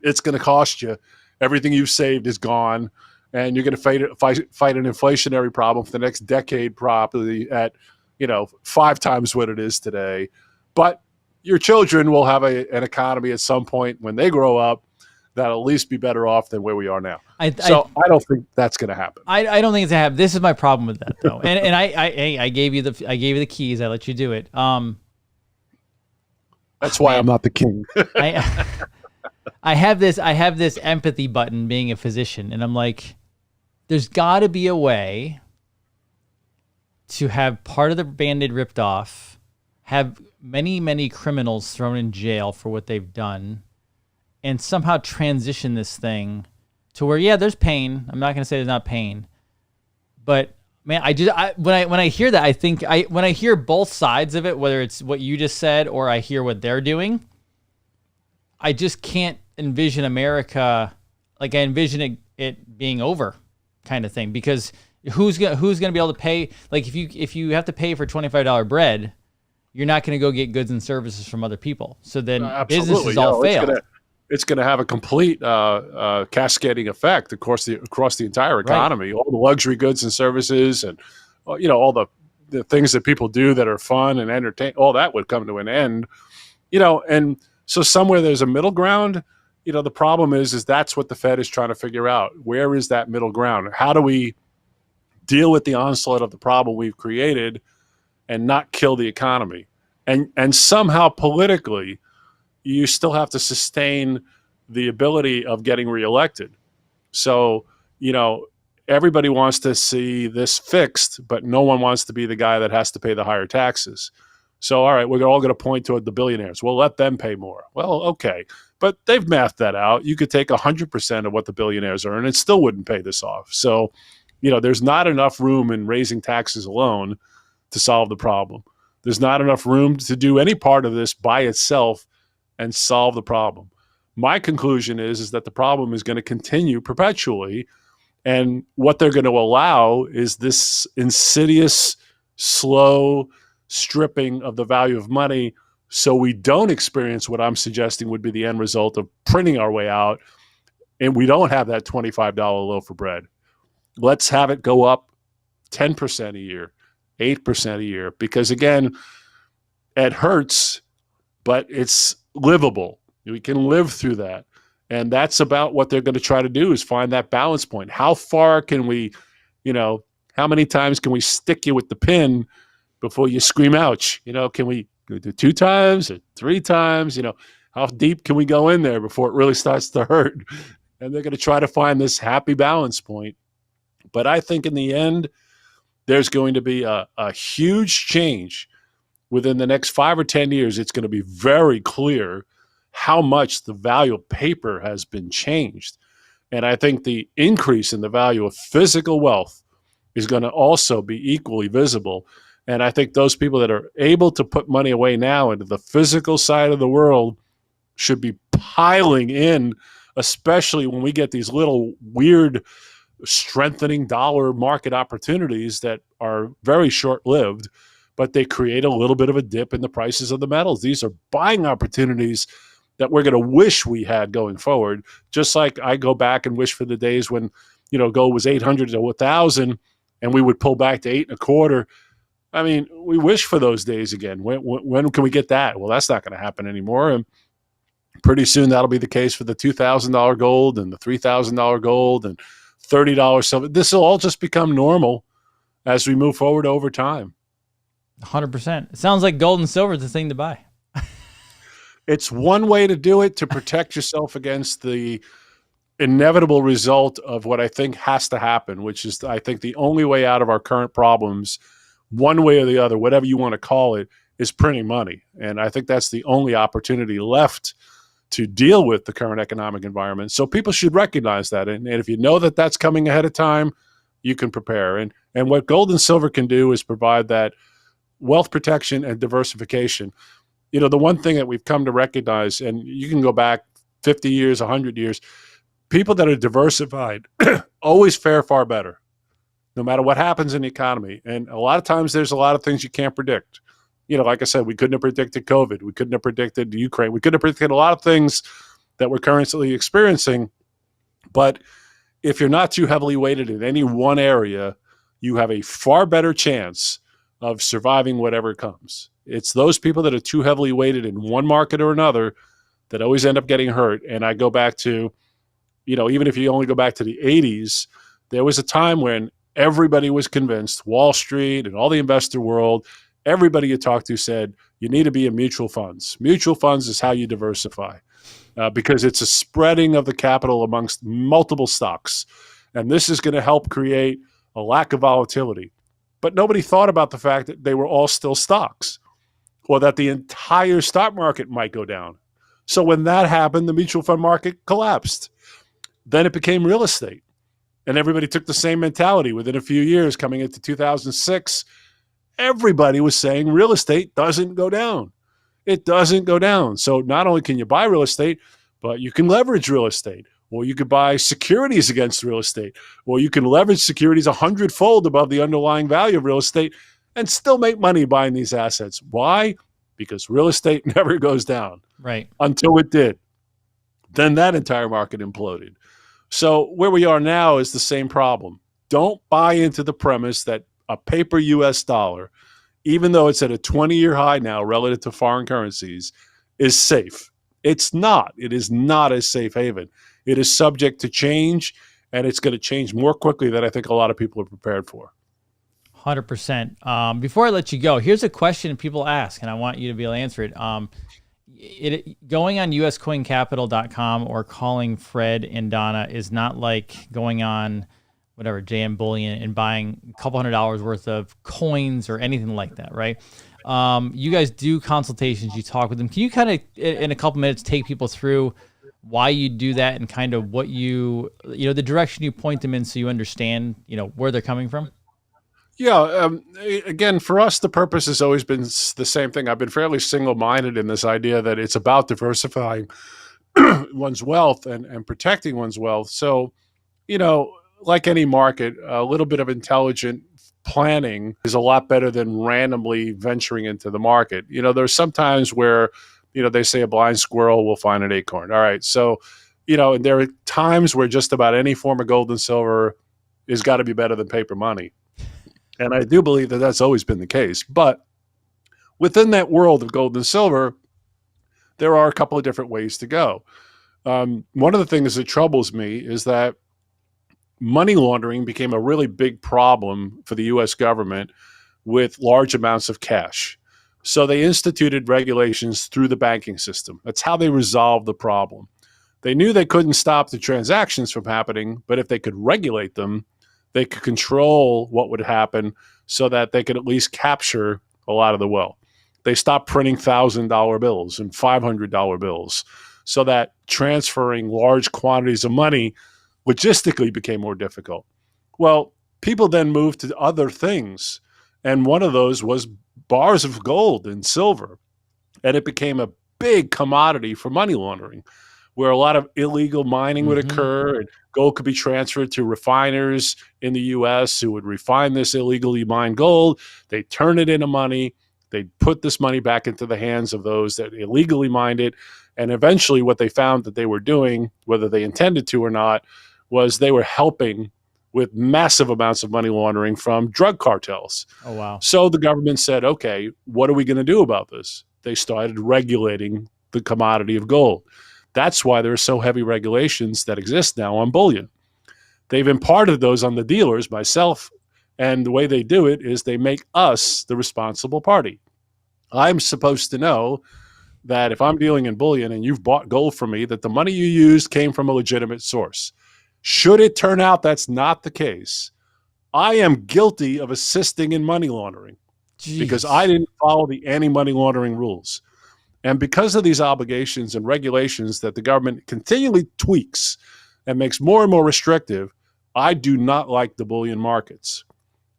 Speaker 17: it's going to cost you. Everything you've saved is gone. And you're going to fight an inflationary problem for the next decade, probably at, 5 times what it is today. But your children will have an economy at some point when they grow up that'll at least be better off than where we are now. I don't think that's going to happen.
Speaker 2: I don't think it's going to happen. This is my problem with that, though. and I gave you the keys. I let you do it.
Speaker 17: That's why I'm not the king.
Speaker 2: I have this empathy button being a physician, and I'm like, there's got to be a way to have part of the Band-Aid ripped off, have many, many criminals thrown in jail for what they've done, and somehow transition this thing to where, yeah, there's pain. I'm not going to say there's not pain. But, man, when I hear that, I think when I hear both sides of it, whether it's what you just said or I hear what they're doing, I just can't envision America, I envision it being over kind of thing, because who's gonna be able to pay? Like if you have to pay for $25 bread, you're not going to go get goods and services from other people. So then businesses all fail.
Speaker 17: It's going to have a complete cascading effect across the entire economy. Right. All the luxury goods and services, and all the things that people do that are fun and entertain, all that would come to an end. And so somewhere there's a middle ground. The problem is that's what the Fed is trying to figure out. Where is that middle ground? How do we deal with the onslaught of the problem we've created and not kill the economy? And somehow politically, you still have to sustain the ability of getting reelected. So, everybody wants to see this fixed, but no one wants to be the guy that has to pay the higher taxes. So, all right, we're all going to point toward the billionaires. Well, let them pay more. Well, okay. But they've mathed that out. You could take 100% of what the billionaires earn and it still wouldn't pay this off. So, there's not enough room in raising taxes alone to solve the problem. There's not enough room to do any part of this by itself and solve the problem. My conclusion is that the problem is going to continue perpetually, and what they're going to allow is this insidious, slow stripping of the value of money, so we don't experience what I'm suggesting would be the end result of printing our way out, and we don't have that $25 loaf of bread. Let's have it go up 10% a year, 8% a year, because again, it hurts, but it's livable. We can live through that. And that's about what they're going to try to do, is find that balance point. How far can we, how many times can we stick you with the pin before you scream, ouch? Can we do 2 times or 3 times? How deep can we go in there before it really starts to hurt? And they're going to try to find this happy balance point. But I think in the end, there's going to be a huge change within the next 5 or 10 years. It's going to be very clear how much the value of paper has been changed. And I think the increase in the value of physical wealth is going to also be equally visible. And I think those people that are able to put money away now into the physical side of the world should be piling in, especially when we get these little weird strengthening dollar market opportunities that are very short-lived, but they create a little bit of a dip in the prices of the metals. These are buying opportunities that we're going to wish we had going forward. Just like I go back and wish for the days when, gold was 800 to 1,000 and we would pull back to 8.25. I mean, we wish for those days again. When can we get that? Well, that's not going to happen anymore. And pretty soon that'll be the case for the $2,000 gold and the $3,000 gold and $30 silver. This will all just become normal as we move forward over time.
Speaker 2: 100%. It sounds like gold and silver is the thing to buy.
Speaker 17: It's one way to do it, to protect yourself against the inevitable result of what I think has to happen, which is, I think, the only way out of our current problems, one way or the other, whatever you want to call it, is printing money. And I think that's the only opportunity left to deal with the current economic environment. So people should recognize that. And if you know that that's coming ahead of time, you can prepare. And what gold and silver can do is provide that wealth protection and diversification. The one thing that we've come to recognize, and you can go back 50 years, 100 years, people that are diversified always fare far better, no matter what happens in the economy. And a lot of times there's a lot of things you can't predict. Like I said, we couldn't have predicted COVID. We couldn't have predicted Ukraine. We couldn't have predicted a lot of things that we're currently experiencing. But if you're not too heavily weighted in any one area, you have a far better chance of surviving whatever comes. It's those people that are too heavily weighted in one market or another that always end up getting hurt. And I go back to, even if you only go back to the 80s, there was a time when everybody was convinced, Wall Street and all the investor world, everybody you talked to said, you need to be in mutual funds. Mutual funds is how you diversify because it's a spreading of the capital amongst multiple stocks. And this is going to help create a lack of volatility. But nobody thought about the fact that they were all still stocks, or that the entire stock market might go down. So when that happened, the mutual fund market collapsed. Then it became real estate. And everybody took the same mentality. Within a few years, coming into 2006, everybody was saying real estate doesn't go down. It doesn't go down. So not only can you buy real estate, but you can leverage real estate. or you could buy securities against real estate, or you can leverage securities 100-fold above the underlying value of real estate and still make money buying these assets. Why? Because real estate never goes down.
Speaker 2: Right.
Speaker 17: Until it did. Then that entire market imploded. So where we are now is the same problem. Don't buy into the premise that a paper US dollar, even though it's at a 20-year high now relative to foreign currencies, is safe. It's not. It is not a safe haven. It is subject to change, and it's going to change more quickly than I think a lot of people are prepared for.
Speaker 2: 100%. Before I let you go, here's a question people ask, and I want you to be able to answer it. Going on uscoincapital.com or calling Fred and Donna is not like going on whatever JM Bullion and buying a couple $100 worth of coins or anything like that, right? You guys do consultations, you talk with them. Can you kind of, in a couple minutes, take people through why you do that and kind of what the direction you point them in so you understand, where they're coming from?
Speaker 17: Yeah. Again, for us, the purpose has always been the same thing. I've been fairly single-minded in this idea that it's about diversifying one's wealth and protecting one's wealth. So, like any market, a little bit of intelligent planning is a lot better than randomly venturing into the market. There's some times where, they say a blind squirrel will find an acorn. All right. So, and there are times where just about any form of gold and silver has got to be better than paper money. And I do believe that that's always been the case. But within that world of gold and silver, there are a couple of different ways to go. One of the things that troubles me is that money laundering became a really big problem for the U.S. government with large amounts of cash. So they instituted regulations through the banking system. That's how they resolved the problem. They knew they couldn't stop the transactions from happening, but if they could regulate them, they could control what would happen so that they could at least capture a lot of the wealth. They stopped printing $1,000 bills and $500 bills so that transferring large quantities of money logistically became more difficult. Well, people then moved to other things, and one of those was bars of gold and silver, and it became a big commodity for money laundering, where a lot of illegal mining would occur, and gold could be transferred to refiners in the U.S. who would refine this illegally mined gold. They turn it into money. They put this money back into the hands of those that illegally mined it. And eventually what they found that they were doing, whether they intended to or not, was they were helping with massive amounts of money laundering from drug cartels.
Speaker 2: Oh, wow.
Speaker 17: So the government said, okay, what are we going to do about this? They started regulating the commodity of gold. That's why there are so heavy regulations that exist now on bullion. They've imparted those on the dealers, myself, and the way they do it is they make us the responsible party. I'm supposed to know that if I'm dealing in bullion and you've bought gold from me, that the money you used came from a legitimate source. Should it turn out that's not the case, I am guilty of assisting in money laundering because I didn't follow the anti-money laundering rules. And because of these obligations and regulations that the government continually tweaks and makes more and more restrictive, I do not like the bullion markets.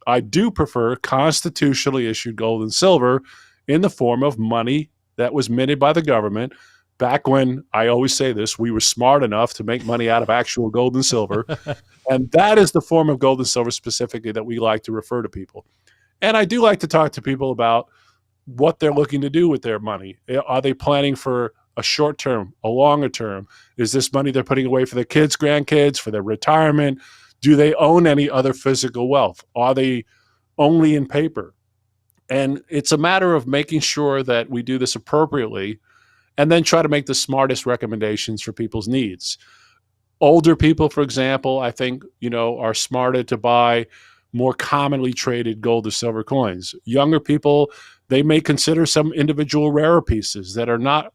Speaker 17: I do prefer constitutionally issued gold and silver in the form of money that was minted by the government back when, I always say this, we were smart enough to make money out of actual gold and silver. And that is the form of gold and silver specifically that we like to refer to people. And I do like to talk to people about what they're looking to do with their money. Are they planning for a short term, a longer term? Is this money they're putting away for their kids, grandkids, for their retirement? Do they own any other physical wealth? Are they only in paper? And it's a matter of making sure that we do this appropriately and then try to make the smartest recommendations for people's needs. Older people, for example, I think, are smarter to buy more commonly traded gold or silver coins. Younger people, they may consider some individual rarer pieces that are not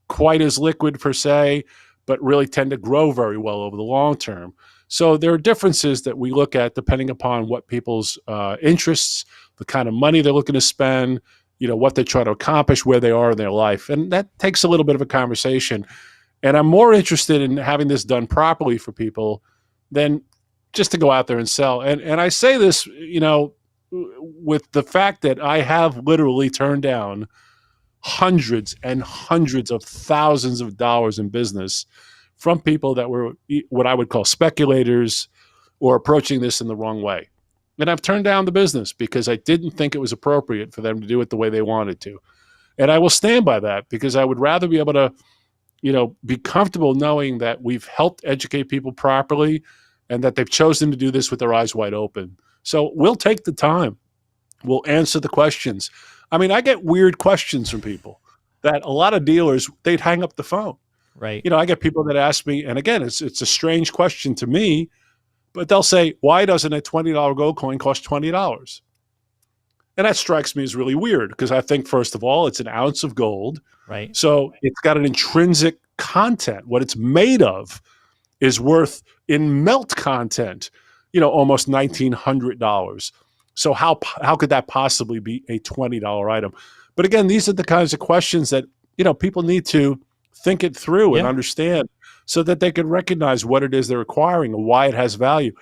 Speaker 17: quite as liquid per se, but really tend to grow very well over the long term. So there are differences that we look at depending upon what people's interests, the kind of money they're looking to spend, what they're trying to accomplish, where they are in their life. And that takes a little bit of a conversation. And I'm more interested in having this done properly for people than just to go out there and sell. And I say this, with the fact that I have literally turned down hundreds and hundreds of thousands of dollars in business from people that were what I would call speculators or approaching this in the wrong way. And I've turned down the business because I didn't think it was appropriate for them to do it the way they wanted to. And I will stand by that because I would rather be able to, be comfortable knowing that we've helped educate people properly and that they've chosen to do this with their eyes wide open. So we'll take the time. We'll answer the questions. I mean, I get weird questions from people that a lot of dealers, they'd hang up the phone.
Speaker 2: Right.
Speaker 17: I get people that ask me, and again, it's a strange question to me, but they'll say, why doesn't a $20 gold coin cost $20? And that strikes me as really weird because I think, first of all, it's an ounce of gold.
Speaker 2: Right.
Speaker 17: So it's got an intrinsic content. What it's made of is worth in melt content, almost $1,900. So how could that possibly be a $20 item? But again, these are the kinds of questions that, people need to think it through and understand so that they can recognize what it is they're acquiring and why it has value.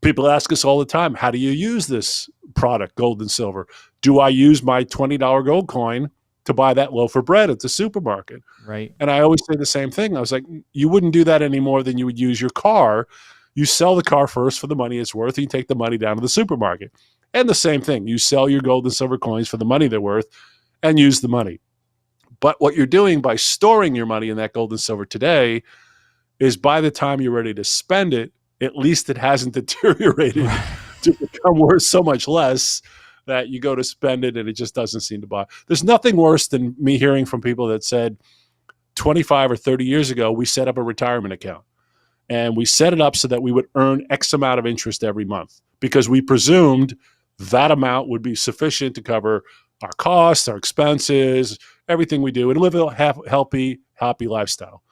Speaker 17: People ask us all the time, how do you use this product, gold and silver? Do I use my $20 gold coin to buy that loaf of bread at the supermarket?
Speaker 2: Right.
Speaker 17: And I always say the same thing. I was like, you wouldn't do that any more than you would use your car. You sell the car first for the money it's worth, and you take the money down to the supermarket. And the same thing, you sell your gold and silver coins for the money they're worth and use the money. But what you're doing by storing your money in that gold and silver today is by the time you're ready to spend it, at least it hasn't deteriorated to become worth so much less that you go to spend it and it just doesn't seem to buy. There's nothing worse than me hearing from people that said 25 or 30 years ago, we set up a retirement account and we set it up so that we would earn X amount of interest every month because we presumed that amount would be sufficient to cover our costs, our expenses, everything we do, and live a happy lifestyle.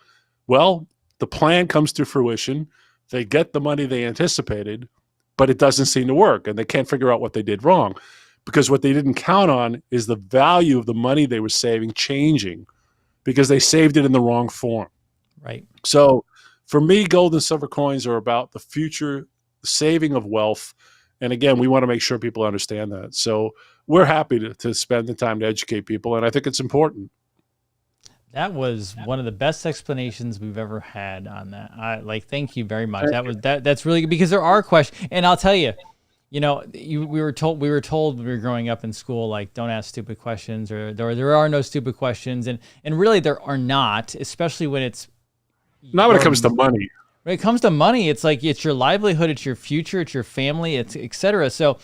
Speaker 17: Well, the plan comes to fruition. They get the money they anticipated, but it doesn't seem to work, and they can't figure out what they did wrong because what they didn't count on is the value of the money they were saving changing because they saved it in the wrong form.
Speaker 2: Right.
Speaker 17: So for me, gold and silver coins are about the future saving of wealth. And again, we want to make sure people understand that. So we're happy to spend the time to educate people, and I think it's important.
Speaker 2: That was one of the best explanations we've ever had on that. Thank you very much. That's really good because there are questions, and I'll tell you, we were told when we were growing up in school, like, don't ask stupid questions, or there are no stupid questions, and really there are not, especially when it's
Speaker 17: not when it comes to money.
Speaker 2: When it comes to money, it's like it's your livelihood, it's your future, it's your family, it's et cetera. So,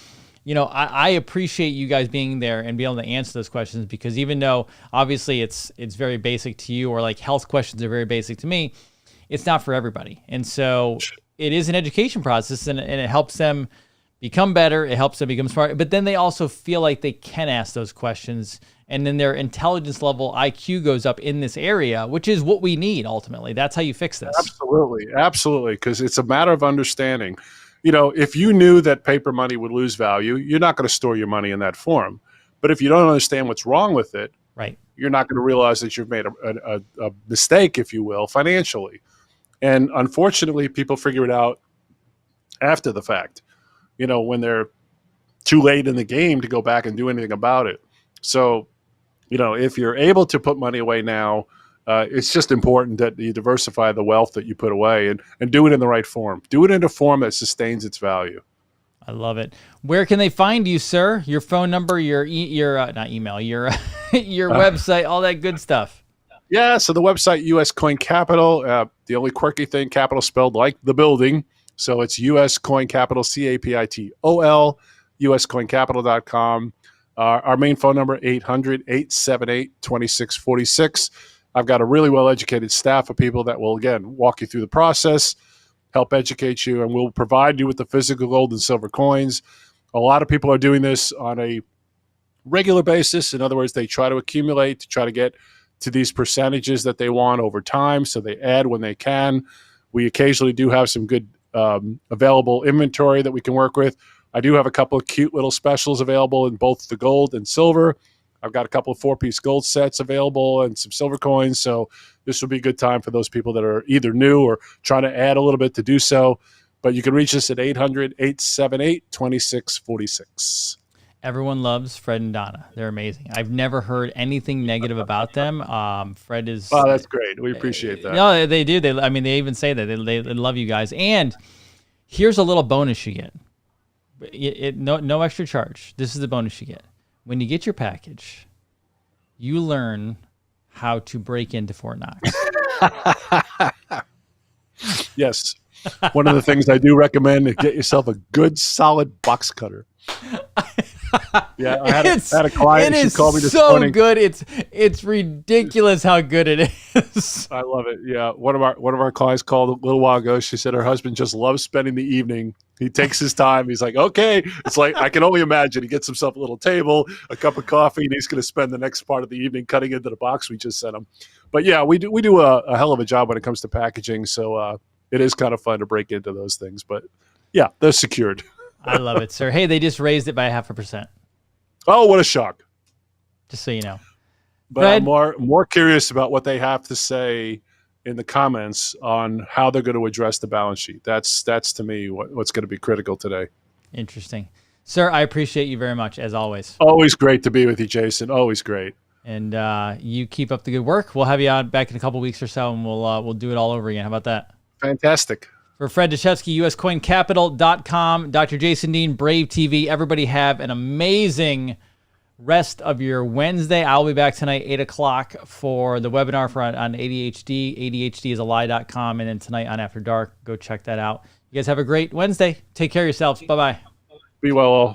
Speaker 2: I appreciate you guys being there and being able to answer those questions because even though obviously it's very basic to you or like health questions are very basic to me, it's not for everybody. And so it is an education process and it helps them become better. It helps them become smarter. But then they also feel like they can ask those questions and then their intelligence level, IQ goes up in this area, which is what we need ultimately. That's how you fix this.
Speaker 17: Absolutely. Absolutely. Because it's a matter of understanding. If you knew that paper money would lose value, you're not going to store your money in that form. But if you don't understand what's wrong with it,
Speaker 2: right,
Speaker 17: you're not going to realize that you've made a mistake, if you will, financially. And unfortunately, people figure it out after the fact, when they're too late in the game to go back and do anything about it. So, if you're able to put money away now, it's just important that you diversify the wealth that you put away and do it in the right form. Do it in a form that sustains its value.
Speaker 2: I love it. Where can they find you, sir? Your phone number, your not email, your website, all that good stuff.
Speaker 17: Yeah, so the website, US Coin Capital, the only quirky thing, capital spelled like the building. So it's US Coin Capital, CAPITOL, uscoincapital.com. Our main phone number, 800-878-2646. I've got a really well-educated staff of people that will, again, walk you through the process, help educate you, and we'll provide you with the physical gold and silver coins. A lot of people are doing this on a regular basis. In other words, they try to accumulate to try to get to these percentages that they want over time, so they add when they can. We occasionally do have some good available inventory that we can work with. I do have a couple of cute little specials available in both the gold and silver. I've got a couple of 4-piece gold sets available and some silver coins. So this will be a good time for those people that are either new or trying to add a little bit to do so. But you can reach us at 800-878-2646.
Speaker 2: Everyone loves Fred and Donna. They're amazing. I've never heard anything negative about them. Fred is.
Speaker 17: Oh, that's great. We appreciate that.
Speaker 2: No, they do. They even say that they love you guys. And here's a little bonus you get. No extra charge. This is the bonus you get. When you get your package, you learn how to break into Fort Knox.
Speaker 17: Yes. One of the things I do recommend is get yourself a good, solid box cutter. Yeah, I had a client. She called me this morning.
Speaker 2: It is so good. It's ridiculous how good it is.
Speaker 17: I love it. Yeah, one of our clients called a little while ago. She said her husband just loves spending the evening. He takes his time. He's like, okay. It's like I can only imagine. He gets himself a little table, a cup of coffee, and he's going to spend the next part of the evening cutting into the box we just sent him. But yeah, we do a hell of a job when it comes to packaging. So it is kind of fun to break into those things. But yeah, they're secured.
Speaker 2: I love it, sir. Hey, they just raised it by 0.5%.
Speaker 17: Oh, what a shock.
Speaker 2: Just so you know.
Speaker 17: But Fred? I'm more curious about what they have to say in the comments on how they're going to address the balance sheet. That's to me what's going to be critical today.
Speaker 2: Interesting. Sir, I appreciate you very much, as always.
Speaker 17: Always great to be with you, Jason. Always great.
Speaker 2: And you keep up the good work. We'll have you on back in a couple weeks or so, and we'll do it all over again. How about that?
Speaker 17: Fantastic.
Speaker 2: For Fred Deshevsky, USCoinCapital.com, Dr. Jason Dean, Brave TV, everybody have an amazing rest of your Wednesday. I'll be back tonight, 8 o'clock, for the webinar on ADHD, ADHDisalie.com, and then tonight on After Dark. Go check that out. You guys have a great Wednesday. Take care of yourselves. Bye-bye.
Speaker 17: Be well all.